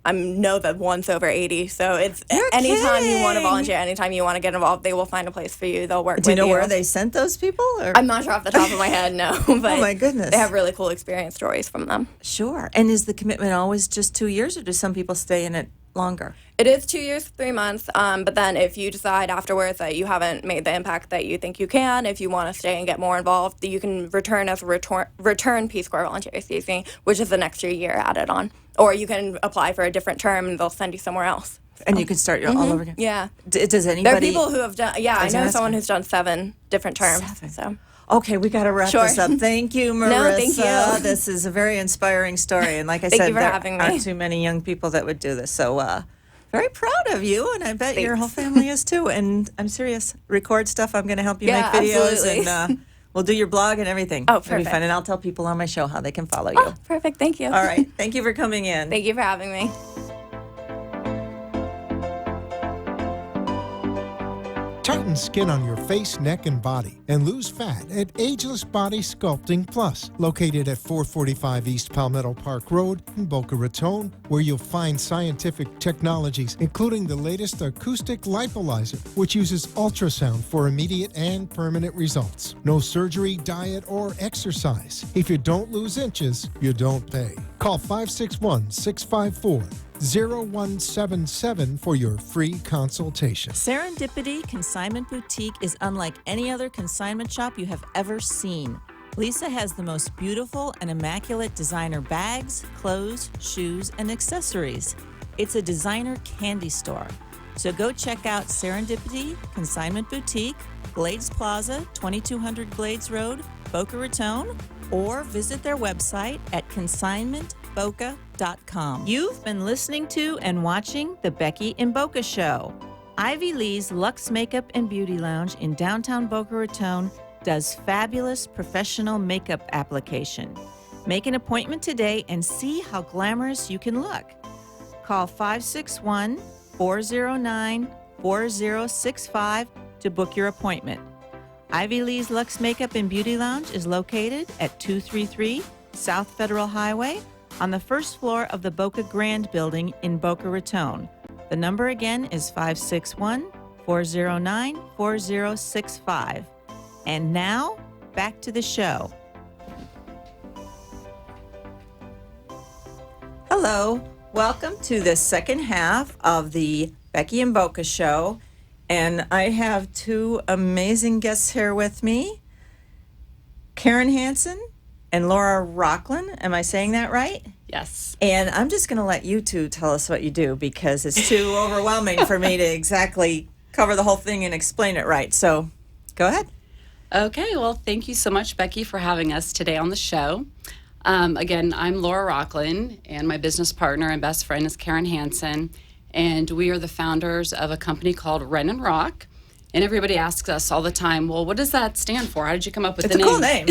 I know that one's over 80. So it's You're anytime you want to kidding. volunteer, anytime you want to get involved, they will find a place for you. They'll work with Do you know you. where they sent those people? Or? I'm not sure off the top of my head, no. But Oh, my goodness. They have really cool experience stories from them. Sure. And is the commitment always just 2 years, or do some people stay in it longer? It is 2 years, 3 months. But then if you decide afterwards that you haven't made the impact that you think you can, if you want to stay and get more involved, you can return as a return Peace Corps volunteer, which is an extra year added on. Or you can apply for a different term and they'll send you somewhere else. And you can start your all over again? Yeah. Does anybody? There are people who have done, I was know asking. someone who's done 7 different terms. 7. So. Okay, we got to wrap Sure. this up. Thank you, Marissa. No, thank you. This is a very inspiring story. And like I Thank said, you for there having me. aren't too many young people that would do this. So very proud of you, and I bet your whole Thanks. family is too. And I'm serious. Record stuff. I'm going to help you Yeah, make videos. absolutely. And we'll do your blog and everything. Oh, It'll be perfect. fun. And I'll tell people on my show how they can follow you. Oh, perfect. Thank you. All right. Thank you for coming in. Thank you for having me. Tighten skin on your face, neck, and body, and lose fat at Ageless Body Sculpting Plus, located at 445 East Palmetto Park Road in Boca Raton, where you'll find scientific technologies, including the latest acoustic lipolyzer, which uses ultrasound for immediate and permanent results. No surgery, diet, or exercise. If you don't lose inches, you don't pay. Call 561-654-0177 for your free consultation. Serendipity Consignment Boutique is unlike any other consignment shop you have ever seen. Lisa has the most beautiful and immaculate designer bags, clothes, shoes, and accessories. It's a designer candy store. So go check out Serendipity Consignment Boutique, Glades Plaza, 2200 Glades Road, Boca Raton, or visit their website at consignmentboca.com. You've been listening to and watching The Becky in Boca Show. Ivy Lee's Luxe Makeup and Beauty Lounge in downtown Boca Raton does fabulous professional makeup application. Make an appointment today and see how glamorous you can look. Call 561-409-4065 to book your appointment. Ivy Lee's Luxe Makeup and Beauty Lounge is located at 233 South Federal Highway on the first floor of the Boca Grand Building in Boca Raton. The number again is 561-409-4065. And now, back to the show. Hello, welcome to the second half of the Becky and Boca Show. And I have two amazing guests here with me, Karen Hansen and Laura Rockland. Am I saying that right? Yes. And I'm just going to let you two tell us what you do because it's too overwhelming for me to exactly cover the whole thing and explain it right. So go ahead. Okay, well, thank you so much, Becky, for having us today on the show. Again, I'm Laura Rockland, and my business partner and best friend is Karen Hansen. And we are the founders of a company called Ren and Rock. And everybody asks us all the time, well, what does that stand for? How did you come up with the name? It's a cool name.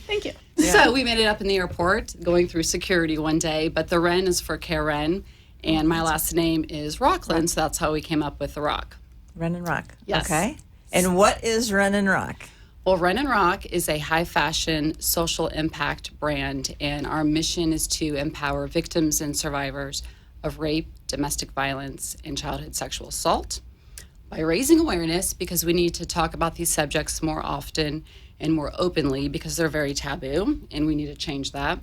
Thank you. Yeah. So we made it up in the airport going through security one day, but the Ren is for Karen, and my last name is Rockland, so that's how we came up with the Rock. Ren and Rock. Yes. Okay. And what is Ren and Rock? Well, Ren and Rock is a high fashion social impact brand, and our mission is to empower victims and survivors of rape, domestic violence, and childhood sexual assault by raising awareness, because we need to talk about these subjects more often and more openly because they're very taboo, and we need to change that.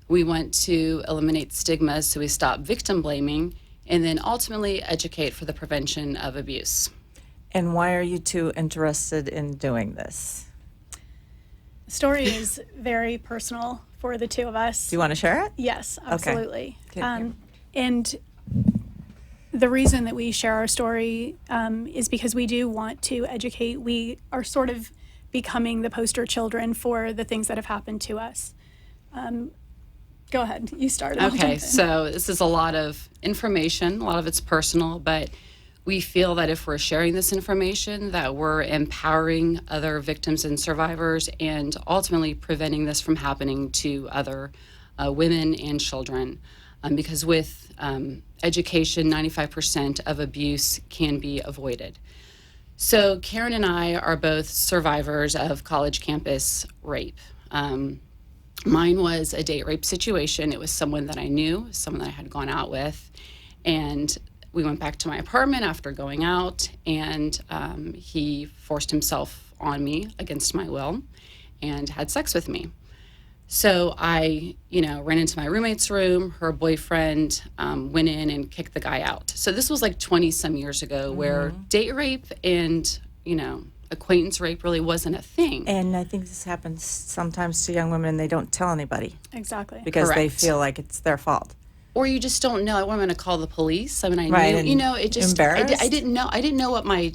We want to eliminate stigma, so we stop victim blaming, and then ultimately educate for the prevention of abuse. And why are you two interested in doing this? The story is very personal for the two of us. Do you want to share it? Yes, absolutely. Okay. And the reason that we share our story is because we do want to educate. We are sort of becoming the poster children for the things that have happened to us. Go ahead, you start. Okay, so this is a lot of information, a lot of it's personal, but we feel that if we're sharing this information, that we're empowering other victims and survivors and ultimately preventing this from happening to other women and children. Because with education, 95% of abuse can be avoided. So Karen and I are both survivors of college campus rape. Mine was a date rape situation. It was someone that I knew, someone that I had gone out with, and we went back to my apartment after going out, and he forced himself on me against my will and had sex with me. So I, ran into my roommate's room. Her boyfriend went in and kicked the guy out. So this was like 20 some years ago, where date rape and, acquaintance rape really wasn't a thing. And I think this happens sometimes to young women. They don't tell anybody Exactly. because they Correct. feel like it's their fault. Or you just don't know. I wasn't going to call the police. I mean, I Right, knew, and it just, embarrassed? I didn't know what my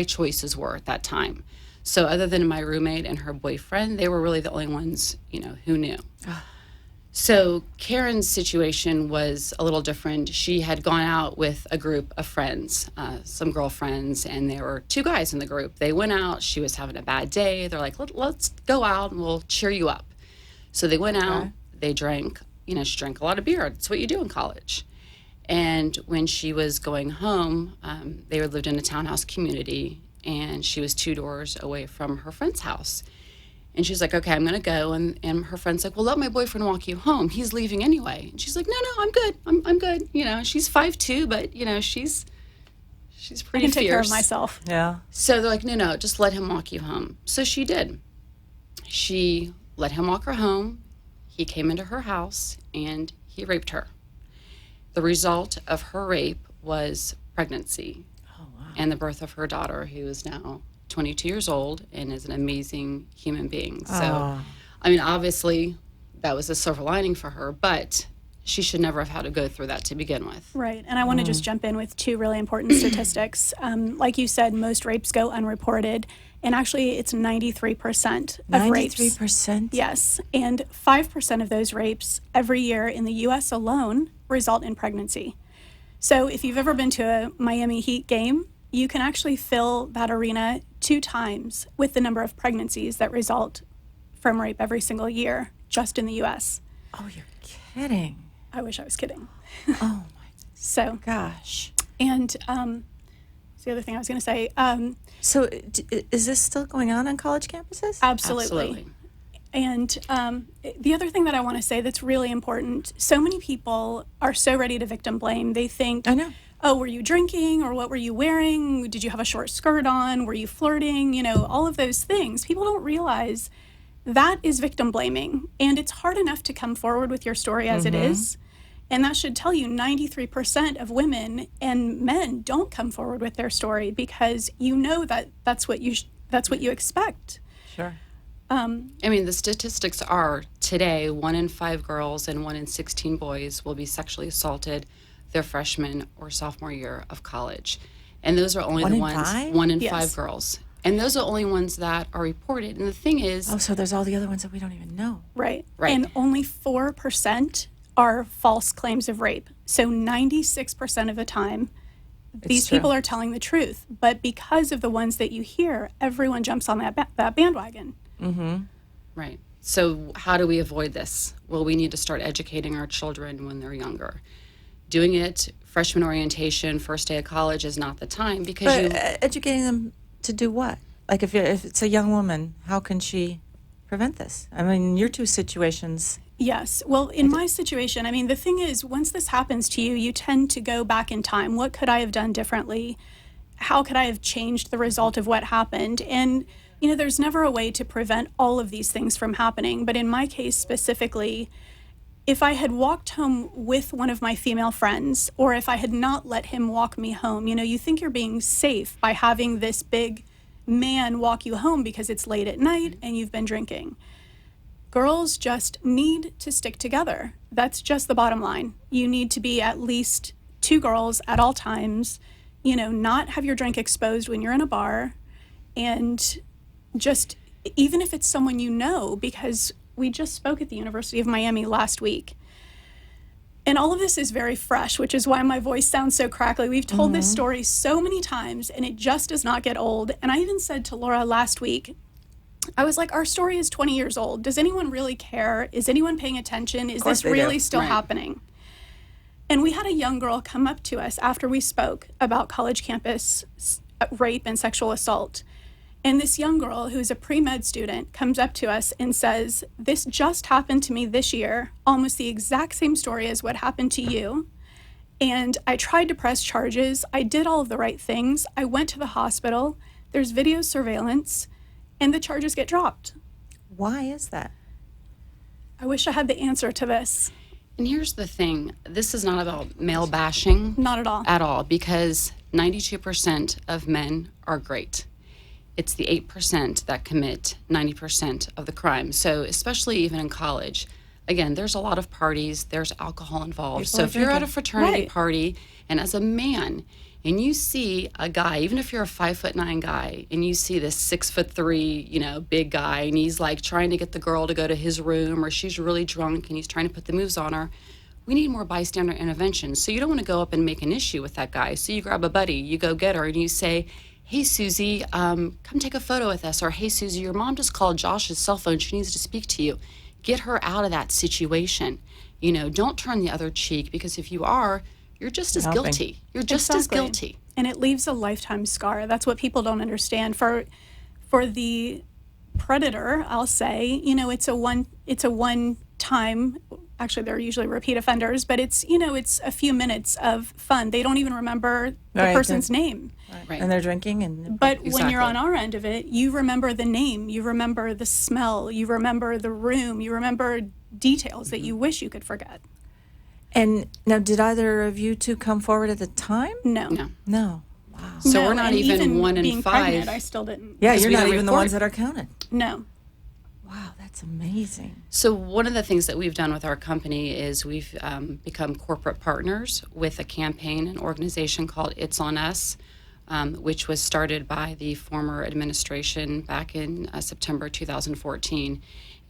choices were at that time. So other than my roommate and her boyfriend, they were really the only ones, who knew. So Karen's situation was a little different. She had gone out with a group of friends, some girlfriends, and there were two guys in the group. They went out. She was having a bad day. They're like, let's go out and we'll cheer you up. So they went out. They drank. She drank a lot of beer. That's what you do in college. And when she was going home, they lived in a townhouse community, and she was 2 doors away from her friend's house. And she's like, okay, I'm going to go. And her friend's like, well, let my boyfriend walk you home. He's leaving anyway. And she's like, no, I'm good. I'm good. You know, she's 5'2", but, you know, she's I pretty can take care of fierce. myself. Yeah. So they're like, no, just let him walk you home. So she did. She let him walk her home. He came into her house, and he raped her. The result of her rape was pregnancy and the birth of her daughter, who is now 22 years old and is an amazing human being. So, I mean, obviously, that was a silver lining for her, but she should never have had to go through that to begin with. Right. And I want to just jump in with 2 really important statistics. Like you said, most rapes go unreported. And actually, it's 93% of rapes. 93%? Yes. And 5% of those rapes every year in the U.S. alone result in pregnancy. So if you've ever been to a Miami Heat game, you can actually fill that arena 2 times with the number of pregnancies that result from rape every single year, just in the U.S. Oh, you're kidding. I wish I was kidding. Oh, my So, gosh. and the other thing I was going to say. So is this still going on college campuses? Absolutely. And the other thing that I want to say that's really important, so many people are so ready to victim blame. They think, I know. oh, were you drinking, or what were you wearing? Did you have a short skirt on? Were you flirting? You know, all of those things. People don't realize that is victim blaming. And it's hard enough to come forward with your story as it is. And that should tell you 93% of women and men don't come forward with their story because you know that that's what you expect. Sure. I mean, the statistics are today 1 in 5 girls and 1 in 16 boys will be sexually assaulted their freshman or sophomore year of college. And those are only 1 the in ones, 5? 1 in Yes. 5 girls. And those are the only ones that are reported. And the thing is, Oh, so there's all the other ones that we don't even know. Right. Right. And only 4% are false claims of rape. So 96% of the time, these true. people are telling the truth. But because of the ones that you hear, everyone jumps on that bandwagon. right. So how do we avoid this? Well, we need to start educating our children when they're younger. Doing it, freshman orientation, first day of college is not the time because But educating them to do what? Like if it's a young woman, how can she prevent this? I mean, your 2 situations. Yes. Well, in my situation, I mean, the thing is, once this happens to you, you tend to go back in time. What could I have done differently? How could I have changed the result of what happened? And, you know, there's never a way to prevent all of these things from happening. But in my case specifically, if I had walked home with one of my female friends, or if I had not let him walk me home, you know, you think you're being safe by having this big man walk you home because it's late at night and you've been drinking. Girls just need to stick together. That's just the bottom line. You need to be at least 2 girls at all times, you know, not have your drink exposed when you're in a bar, and just, even if it's someone you know, because we just spoke at the University of Miami last week. And all of this is very fresh, which is why my voice sounds so crackly. We've told this story so many times, and it just does not get old. And I even said to Laura last week, I was like, our story is 20 years old. Does anyone really care? Is anyone paying attention? Is this they do. really still Right. happening? And we had a young girl come up to us after we spoke about college campus rape and sexual assault. And this young girl, who's a pre-med student, comes up to us and says, this just happened to me this year, almost the exact same story as what happened to you. And I tried to press charges. I did all of the right things. I went to the hospital. There's video surveillance, and the charges get dropped. Why is that? I wish I had the answer to this. And here's the thing, this is not about male bashing Not at all. at all, because 92% of men are great. It's the 8% that commit 90% of the crime. So especially even in college, again, there's a lot of parties, there's alcohol involved. People So are if you're at a drinking. fraternity Right. party, and as a man, and you see a guy, even if you're a 5'9" guy, and you see this 6'3", you know, big guy, and he's like trying to get the girl to go to his room, or she's really drunk and he's trying to put the moves on her, we need more bystander intervention. So you don't want to go up and make an issue with that guy. So you grab a buddy, you go get her, and you say, hey, Susie, come take a photo with us. Or, hey, Susie, your mom just called Josh's cell phone. She needs to speak to you. Get her out of that situation. You know, don't turn the other cheek, because if you are, you're just as Helping. guilty. You're just as Exactly. guilty. and it leaves a lifetime scar. That's what people don't understand. For the predator, I'll say, it's a one time. Actually, they're usually repeat offenders, but it's a few minutes of fun. They don't even remember the person's name. Right. And they're drinking. But when you're on our end of it, you remember the name, you remember the smell, you remember the room, you remember details that you wish you could forget. And now, did either of you two come forward at the time? No. No. Wow. So No, we're not and even 1 in being 5. pregnant, I still didn't. Yeah, Because you're we not don't even the report. ones that are counted. No. Wow, that's amazing. So one of the things that we've done with our company is we've become corporate partners with a campaign, an organization called It's On Us, which was started by the former administration back in September 2014.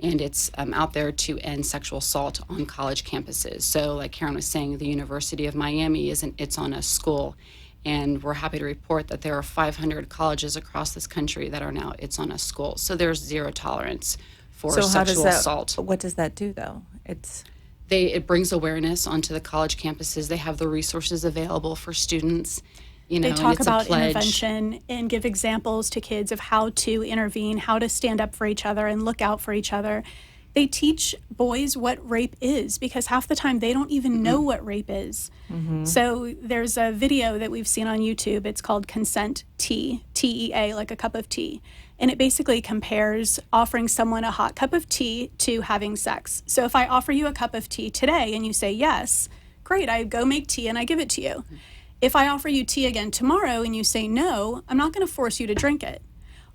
And it's out there to end sexual assault on college campuses. So like Karen was saying, the University of Miami is an It's On Us school. And we're happy to report that there are 500 colleges across this country that are now It's On Us schools. So there's zero tolerance for sexual assault. What does that do, though? It brings awareness onto the college campuses. They have the resources available for students. They and talk it's a about pledge. intervention and give examples to kids of how to intervene, how to stand up for each other and look out for each other. They teach boys what rape is because half the time they don't even know what rape is. So there's a video that we've seen on YouTube. It's called Consent Tea, T-E-A, like a cup of tea. And it basically compares offering someone a hot cup of tea to having sex. So if I offer you a cup of tea today and you say yes, great, I go make tea and I give it to you. If I offer you tea again tomorrow and you say no, I'm not going to force you to drink it.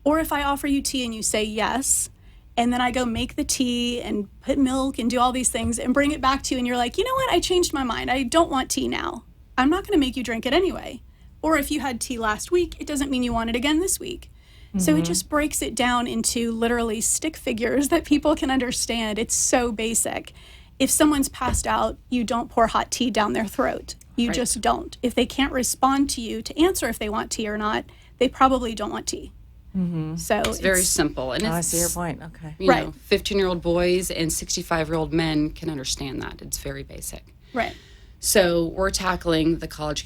Or if I offer you tea and you say yes, and then I go make the tea and put milk and do all these things and bring it back to you and you're like, you know what, I changed my mind. I don't want tea now. I'm not going to make you drink it anyway. Or if you had tea last week, it doesn't mean you want it again this week. So it just breaks it down into literally stick figures that people can understand. It's so basic. If someone's passed out, you don't pour hot tea down their throat. You just don't. If they can't respond to you to answer if they want tea or not, they probably don't want tea. So It's very simple. And I it's, see your point. Okay. you know, 15-year-old boys and 65-year-old men can understand that. It's very basic. Right. So we're tackling the college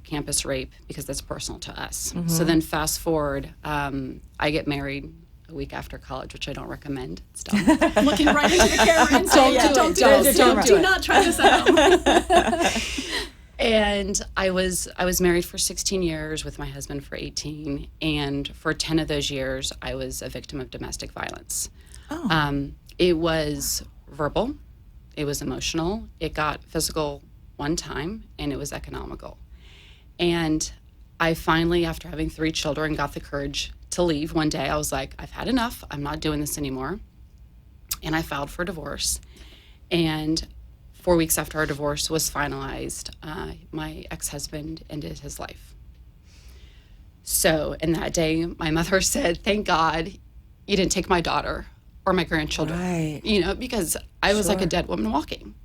campus rape because that's personal to us. So then fast forward, I get married a week after college, which I don't recommend. It's dumb. Looking right into the camera and saying, do not try this at home. And I was married for 16 years with my husband for 18, and for 10 of those years, I was a victim of domestic violence. It was verbal, it was emotional, it got physical one time, and it was economical. And I finally, after having 3 children, got the courage to leave. One day I was like, I've had enough, I'm not doing this anymore. And I filed for divorce. And 4 weeks after our divorce was finalized, my ex-husband ended his life. So, and that day, my mother said, thank God you didn't take my daughter or my grandchildren. Right. You know, because I was like a dead woman walking.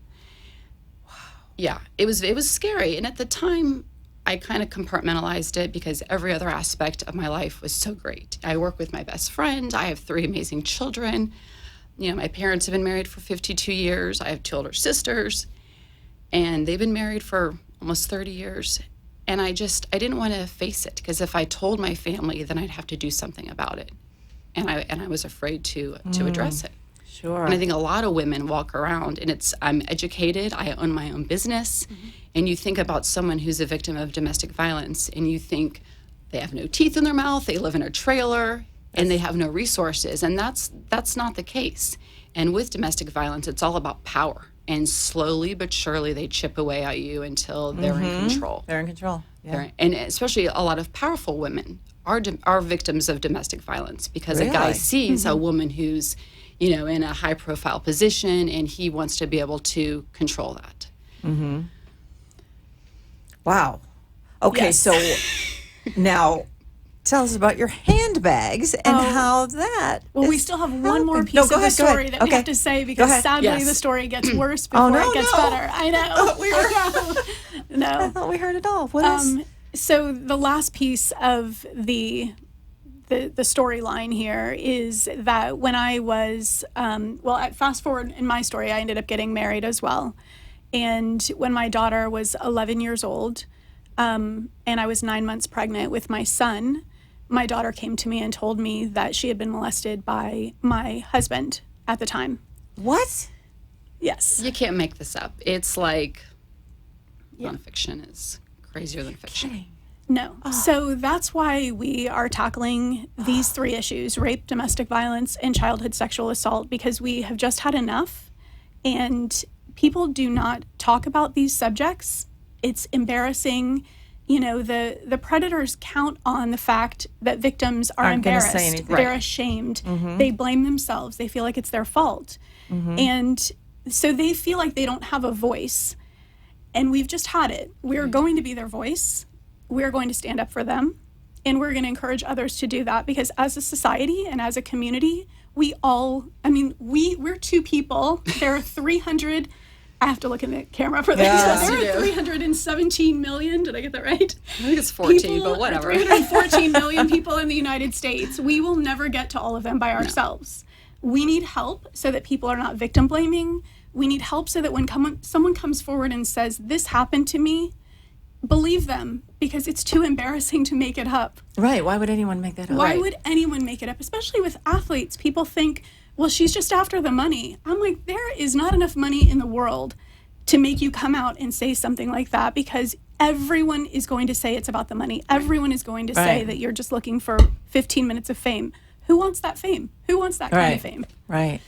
Wow. Yeah, it was scary. And at the time, I kind of compartmentalized it because every other aspect of my life was so great. I work with my best friend. I have 3 amazing children. You know, my parents have been married for 52 years. I have 2 older sisters, and they've been married for almost 30 years. And I didn't want to face it because if I told my family, then I'd have to do something about it. And I was afraid to address it. Sure. And I think a lot of women walk around and I'm educated, I own my own business, and you think about someone who's a victim of domestic violence and you think they have no teeth in their mouth, they live in a trailer, and they have no resources, and that's not the case. And with domestic violence, it's all about power, and slowly but surely they chip away at you until they're in control. They're in control. Yeah. And especially a lot of powerful women are victims of domestic violence because a guy Really? sees a woman who's, you know, in a high profile position and he wants to be able to control that. Wow. Okay, Yes. so now tell us about your handbags and how that. Well, we is still have one more happened. piece No, of go the ahead, go story ahead. that we Okay. have to say Go because ahead. sadly Yes. the story gets worse before no, it gets no. better. I know. We were. I No. thought we heard it all. What is? So the last piece of the storyline here is that when I was fast forward in my story, I ended up getting married as well, and when my daughter was 11 years old, and I was 9 months pregnant with my son, my daughter came to me and told me that she had been molested by my husband at the time. What? Yes. You can't make this up. It's like nonfiction is crazier than fiction. Kidding. No. So that's why we are tackling these 3 issues: rape, domestic violence, and childhood sexual assault, because we have just had enough. And people do not talk about these subjects. It's embarrassing. You know, the predators count on the fact that victims are Aren't gonna embarrassed. say anything. They're ashamed. They blame themselves. They feel like it's their fault. And so they feel like they don't have a voice. And we've just had it. We're going to be their voice. We're going to stand up for them. And we're going to encourage others to do that, because as a society and as a community, we're 2 people. There are 300, I have to look in the camera for this. Yeah. There are 317 million, did I get that right? I think it's 14, but whatever. 314 million people in the United States. We will never get to all of them by ourselves. We need help so that people are not victim blaming. We need help so that when someone comes forward and says, this happened to me, believe them, because it's too embarrassing to make it up. Right. Why would anyone make that up? Why would anyone make it up? Especially with athletes. People think, well, she's just after the money. I'm like, there is not enough money in the world to make you come out and say something like that, because everyone is going to say it's about the money. Everyone is going to say that you're just looking for 15 minutes of fame. Who wants that fame? Who wants that kind of fame? Right.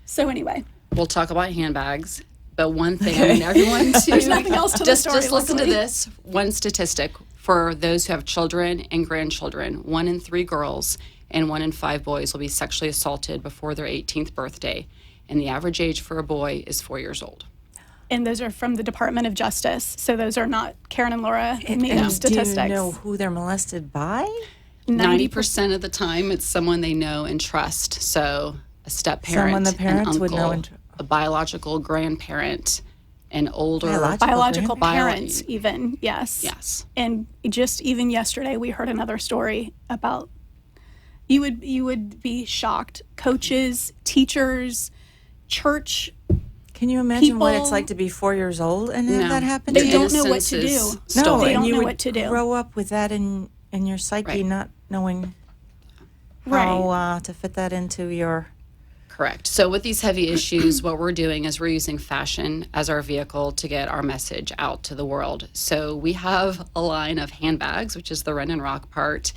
So anyway. We'll talk about handbags. But one thing, I mean, everyone too. There's nothing else to the just story, listen to luckily. this. One statistic for those who have children and grandchildren: 1 in 3 girls and 1 in 5 boys will be sexually assaulted before their 18th birthday, and the average age for a boy is 4 years old. And those are from the Department of Justice. So those are not Karen and Laura made up And statistics. do you know who they're molested by? 90% of the time, it's someone they know and trust. So a step-parent, Someone the parents an would uncle, know and a biological grandparent, an older Biological Bio- parents, even, yes. Yes. And just even yesterday, we heard another story about, you would be shocked. Coaches, teachers, church. Can you imagine what it's People- like to be 4 years old and have No. that happen They to you? don't know what innocence to is do. stolen. They and don't you know would what to do. grow up with that in your psyche, Right. not knowing Right. how to fit that into your... Correct. So with these heavy issues, what we're doing is we're using fashion as our vehicle to get our message out to the world. So we have a line of handbags, which is the Ren and Rock part.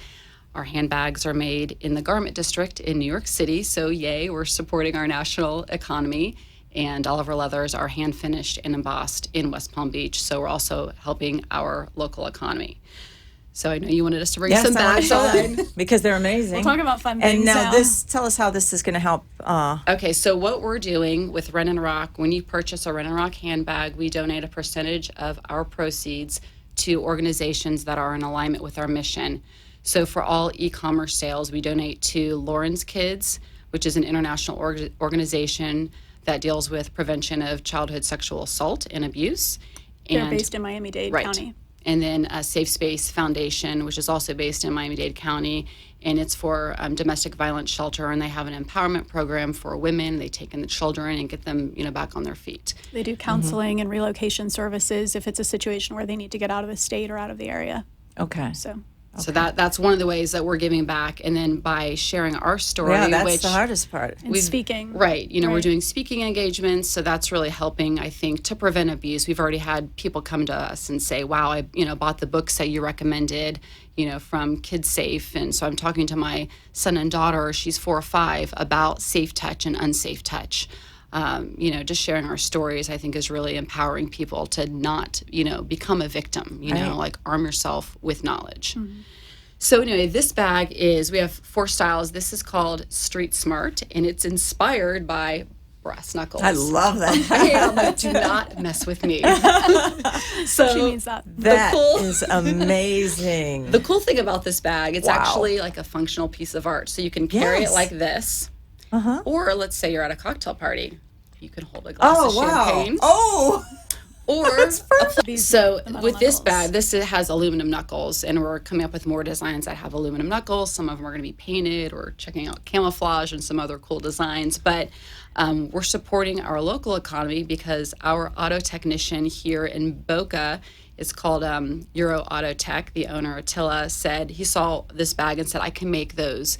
Our handbags are made in the garment district in New York City. So yay, we're supporting our national economy. And all of our leathers are hand finished and embossed in West Palm Beach. So we're also helping our local economy. So I know you wanted us to bring some bags on. because they're amazing. We'll talk about fun And things now now. tell us how this is going to help. Okay, so what we're doing with Ren and Rock, when you purchase a Ren and Rock handbag, we donate a percentage of our proceeds to organizations that are in alignment with our mission. So for all e-commerce sales, we donate to Lauren's Kids, which is an international organization that deals with prevention of childhood sexual assault and abuse. They're based in Miami-Dade County. And then Safe Space Foundation, which is also based in Miami-Dade County, and it's for domestic violence shelter, and they have an empowerment program for women. They take in the children and get them, back on their feet. They do counseling and relocation services if it's a situation where they need to get out of the state or out of the area. Okay. So that's one of the ways that we're giving back, and then by sharing our story, Yeah, that's which the hardest part. And speaking. right, we're Right. doing speaking engagements, so that's really helping, I think, to prevent abuse. We've already had people come to us and say, "Wow, I bought the books that you recommended, from Kids Safe," and so I'm talking to my son and daughter, she's 4 or 5, about safe touch and unsafe touch. Just sharing our stories, I think, is really empowering people to not, become a victim, Right. like arm yourself with knowledge. So anyway, this bag we have 4 styles. This is called Street Smart, and it's inspired by brass knuckles. I love that. I am, do not mess with me. So She means that. That is amazing. the cool thing about this bag, it's Wow. actually like a functional piece of art. So you can carry Yes. it like this, or let's say you're at a cocktail party. You can hold a glass of champagne. Oh, Or These- so the metal with this knuckles. bag, this has aluminum knuckles, and we're coming up with more designs that have aluminum knuckles. Some of them are going to be painted, or checking out camouflage and some other cool designs. But we're supporting our local economy because our auto technician here in Boca It's called Euro Auto Tech. The owner, Attila, said he saw this bag and said, I can make those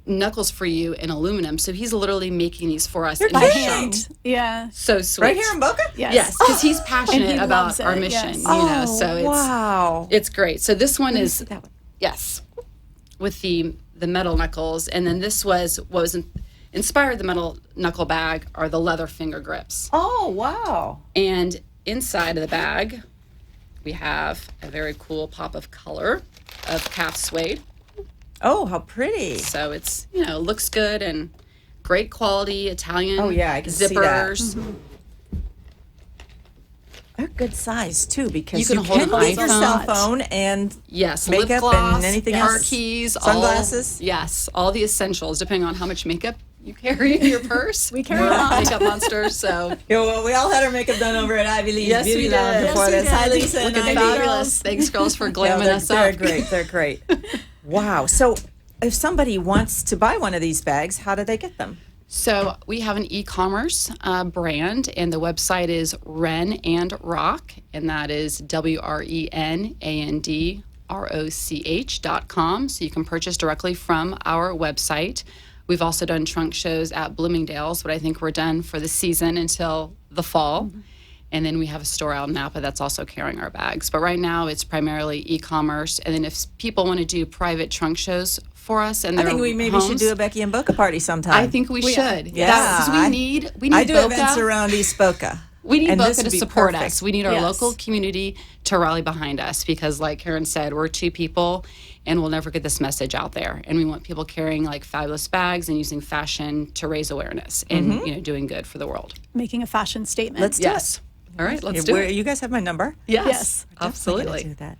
knuckles for you in aluminum. So he's literally making these for us in By his hand. shop. Yeah. So sweet. Right here in Boca? Yes. Yes, because he's And passionate he about loves our it, mission, yes. you know, so wow. it's great. So this one is, that one. yes, with the metal knuckles. And then this was, what was inspired the metal knuckle bag are the leather finger grips. Oh, wow. And inside of the bag, we have a very cool pop of color of calf suede. Oh, how pretty. So it's, you know, looks good and great quality Italian Oh, yeah, I can see that. zippers. They're good size, too, because You can hold an keep your iPhone. cell phone and Yes, makeup lip gloss, and anything car else. keys, Sunglasses. Yes, all the essentials, depending on how much makeup you carry in your purse. We carry We're a lot. makeup monsters, so Yeah, well, we all had our makeup done over at Ivy Lee's Yes, Beauty we Lounge did. before Yes, we this. Hi, did. Lisa and looking Ivy. fabulous. Thanks, girls, for Yeah, glamming us they're up. great. They're great. Wow. So if somebody wants to buy one of these bags, how do they get them? So we have an e-commerce brand, and the website is Ren and Rock, and that is WRENANDROCH.com. So you can purchase directly from our website. We've also done trunk shows at Bloomingdale's, but I think we're done for the season until the fall. And then we have a store out in Napa that's also carrying our bags. But right now it's primarily e-commerce. And then if people want to do private trunk shows for us and I their think we maybe homes, should do a Becky and Boca party sometime. I think we should. Yeah, Because we need I do Boca. events around East Boca. We need and Boca this to would be support perfect. us. We need our Yes. local community to rally behind us because, like Karen said, we're two people and we'll never get this message out there. And we want people carrying like fabulous bags and using fashion to raise awareness and you know doing good for the world. Making a fashion statement. Let's do Yes. All right, let's do it. You guys have my number? Yes, Yes. Definitely gonna absolutely. do that.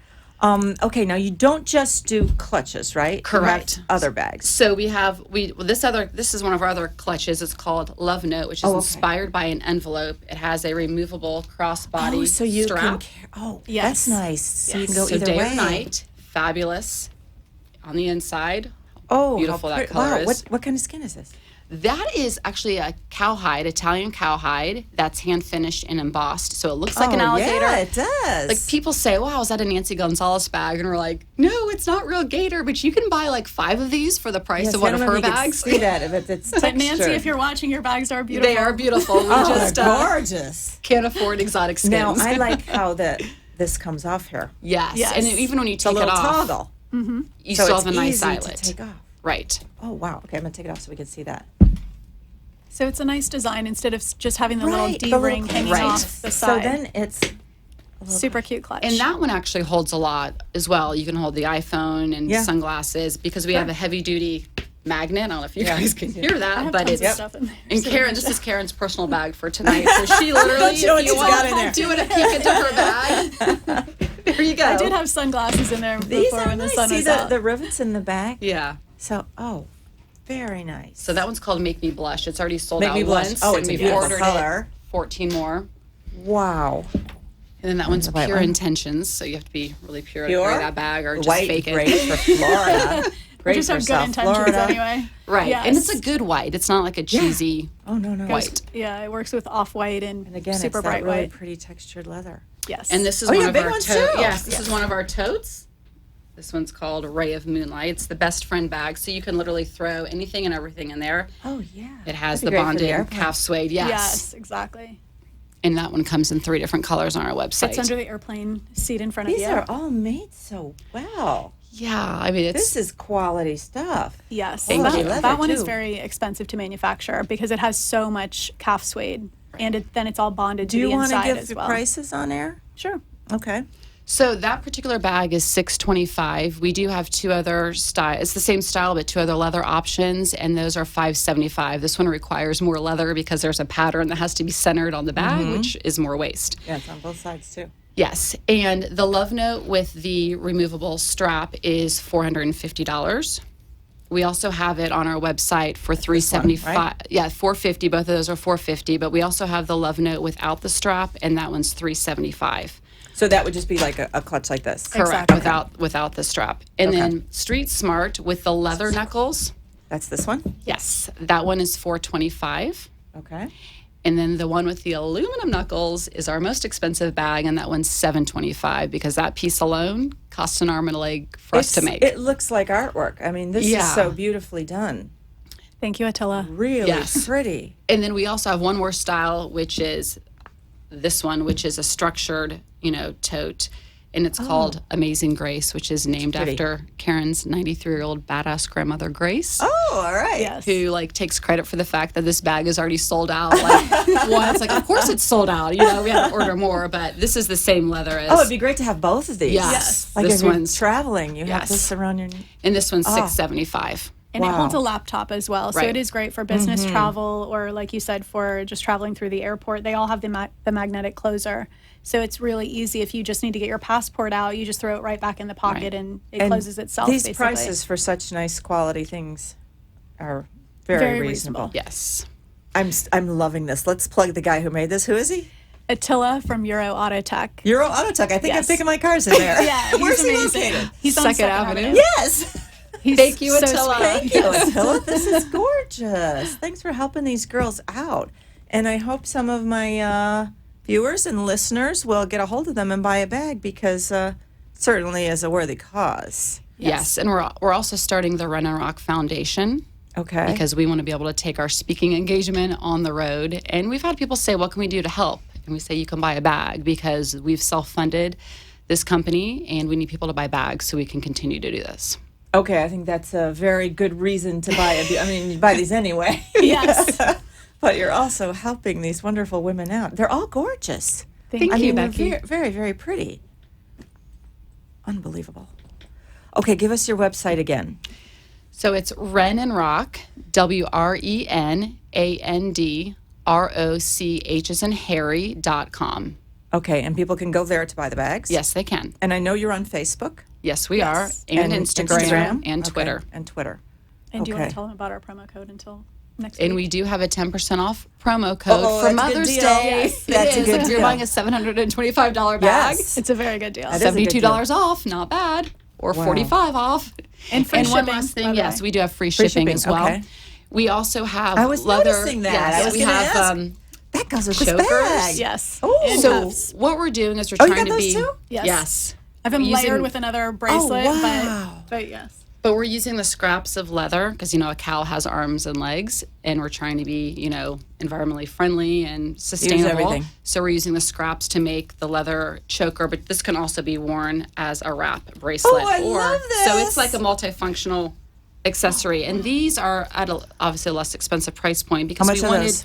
Okay, now you don't just do clutches, right? You have Correct. other bags. So we have this is one of our other clutches. It's called Love Note, which is inspired by an envelope. It has a removable crossbody Oh, so you strap. can. Yes. That's nice. So you can go so either day way. or night, fabulous. On the inside, Oh, beautiful how that pretty. color Wow, is. what kind of skin is this? That is actually a cowhide, Italian cowhide, that's hand finished and embossed. So it looks like an alligator. Yeah, it does. Like people say, wow, is that a Nancy Gonzalez bag? And we're like, no, it's not real gator, but you can buy like 5 of these for the price Yes, of one I of don't know her if you can bags. See that, but it's But Nancy, textured. if you're watching, your bags are beautiful. They are beautiful. We Oh, just they're gorgeous. can't afford exotic skins. Now I like how this comes off here. yes. Yes. And even when you It's a take it little off, toggle. you So still it's have a nice easy eyelet. to take off. Right. Oh wow. Okay, I'm gonna take it off so we can see that. So it's a nice design instead of just having the little Right, D the little ring hanging right. off the So side. then it's Super cute clutch. And that one actually holds a lot as well. You can hold the iPhone and Yeah. sunglasses because we have a heavy duty magnet. I don't know if you guys can hear I that, have but tons it's of stuff in there. and so Karen, much. this is Karen's personal bag for tonight. So she literally, Show what if you she's got want, in there. doing a peek into her bag. There you go. I did have sunglasses in there these before are when the nice. sun See was the, out. the rivets in the back. Yeah. So very nice. So that one's called Make Me Blush. It's already sold Make out Me Blush. once. Oh, and it's a we've beautiful ordered color. 14 more. Wow. And then that one's the white pure one. intentions. So you have to be really pure to Pure? carry that bag or just White, fake it. great for Florida. We Great just for have good South intentions Florida. anyway. Right. Yes. And it's a good white. It's not like a cheesy Oh no. white. Yeah, it works with off-white and, And again, super it's bright that really white. pretty textured leather. Yes. And this is Oh, one yeah, of big our ones totes. too. Yes, this is one of our totes. This one's called Ray of Moonlight. It's the best friend bag, so you can literally throw anything and everything in there. Oh yeah. It has That'd the be great for the bonded airplane. calf suede. Yes. Yes, exactly. And that one comes in 3 different colors on our website. It's under the airplane seat in front These of you. are all made so well. yeah, I mean, it's This is quality stuff. Yes, Thank you. that one is too. very expensive to manufacture because it has so much calf suede, and then it's all bonded Do to you the want to inside give as the well. prices on air? Sure. Okay. So that particular bag is $625. We do have 2 other styles. It's the same style, but 2 other leather options, and those are $575. This one requires more leather because there's a pattern that has to be centered on the bag, which is more waste. Yeah, it's on both sides too. Yes, and the Love Note with the removable strap is $450. We also have it on our website for $375. right? Yeah, $450. Both of those are $450. But we also have the Love Note without the strap, and that one's $375. So that would just be like a clutch like this. Correct, Exactly. without the strap. And Okay. then Street Smart with the leather knuckles. That's this one. Yes, that one is $425. Okay. And then the one with the aluminum knuckles is our most expensive bag, and that one's $7.25 because that piece alone costs an arm and a leg for us to make. It looks like artwork. I mean, this is Yeah. so beautifully done. Thank you, Attila. Really Yes. pretty. And then we also have one more style, which is this one, which is a structured, tote. And it's called Amazing Grace, which is named pretty. after Karen's 93-year-old badass grandmother, Grace. Oh, all right. Yes. Who takes credit for the fact that this bag is already sold out. Once, of course it's sold out. We had to order more, but this is the same leather as. Oh, it'd be great to have both of these. Yes. Like This if you're one's- traveling, you have Yes. this around your. And this one's $6.75. And it Wow. holds a laptop as well. So Right. it is great for business travel or, like you said, for just traveling through the airport. They all have the magnetic closer. So it's really easy. If you just need to get your passport out, you just throw it right back in the pocket and it closes itself, These basically. prices for such nice quality things are very, Very reasonable. reasonable. Yes. I'm loving this. Let's plug the guy who made this. Who is he? Attila from Euro Autotech. Euro Autotech. I think I'm Yes. picking my cars in there. Yeah, Where's he's he amazing. located? He's on Second Second Avenue. Avenue. Yes. He's Thank you, so Attila. sweet. Thank you, Attila. This is gorgeous. Thanks for helping these girls out. And I hope some of my viewers and listeners will get a hold of them and buy a bag because certainly is a worthy cause. Yes. And we're also starting the Run and Rock Foundation. Okay. Because we want to be able to take our speaking engagement on the road. And we've had people say, what can we do to help? And we say, you can buy a bag because we've self-funded this company and we need people to buy bags so we can continue to do this. Okay, I think that's a very good reason to buy I mean, you buy these anyway. Yes. But you're also helping these wonderful women out. They're all gorgeous. Thank I you, mean, they're Becky. very, very, very pretty. Unbelievable. Okay, give us your website again. So it's Ren and Rock, WRENANDROCH as in Harry.com. Okay, and people can go there to buy the bags? Yes, they can. And I know you're on Facebook? Yes, we Yes. are. And Instagram and Okay, Twitter. And Twitter. And do you want Okay. to tell them about our promo code until next And week? we do have a 10% off promo code Uh-oh, for that's a good Mother's deal. Day. Yes, that's a It is. good If you're deal. buying a $725 bag, Yes. It's a very good deal. That is a good $72 off, not bad. Or Wow. $45 off. And free And one shipping, last by thing, the yes, way. we do have free shipping shipping, as well. okay. We also have I was leather. noticing that. Yes, I was we gonna have ask. That goes with this chokers. bag. Yes. Oh. And so cuffs. what we're doing is we're Oh, you trying got to those be too? Yes. I've been Using- layered with another bracelet, wow. but yes. But we're using the scraps of leather because, a cow has arms and legs, and we're trying to be, environmentally friendly and sustainable. everything. So we're using the scraps to make the leather choker, but this can also be worn as a wrap bracelet. Oh, I love So this. it's like a multifunctional accessory. And these are at obviously a less expensive price point because How much we are wanted. those?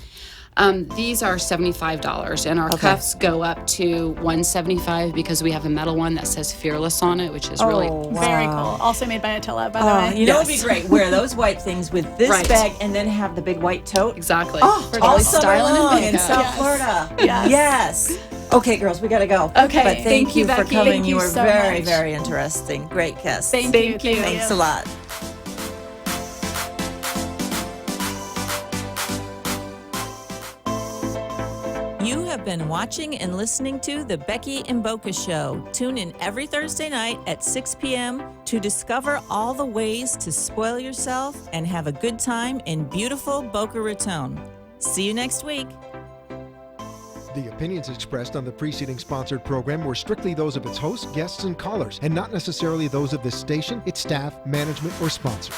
These are $75, and our Okay. cuffs go up to $175 because we have a metal one that says Fearless on it, which is really Very cool. Also made by Attila, by the way. You know what would be Yes. great? Wear those white things with this Right. bag and then have the big white tote. exactly. Oh, all summer styling and long in makeup. South Yes. Florida. Yes. Yes. Okay, girls, we got to go. Okay. But thank Thank you you, for Becky. coming. Thank You you were so very, much. very interesting. Great guest. Thank you. Thanks a lot. You have been watching and listening to The Becky and Boca Show. Tune in every Thursday night at 6 p.m. to discover all the ways to spoil yourself and have a good time in beautiful Boca Raton. See you next week. The opinions expressed on the preceding sponsored program were strictly those of its hosts, guests, and callers, and not necessarily those of this station, its staff, management, or sponsors.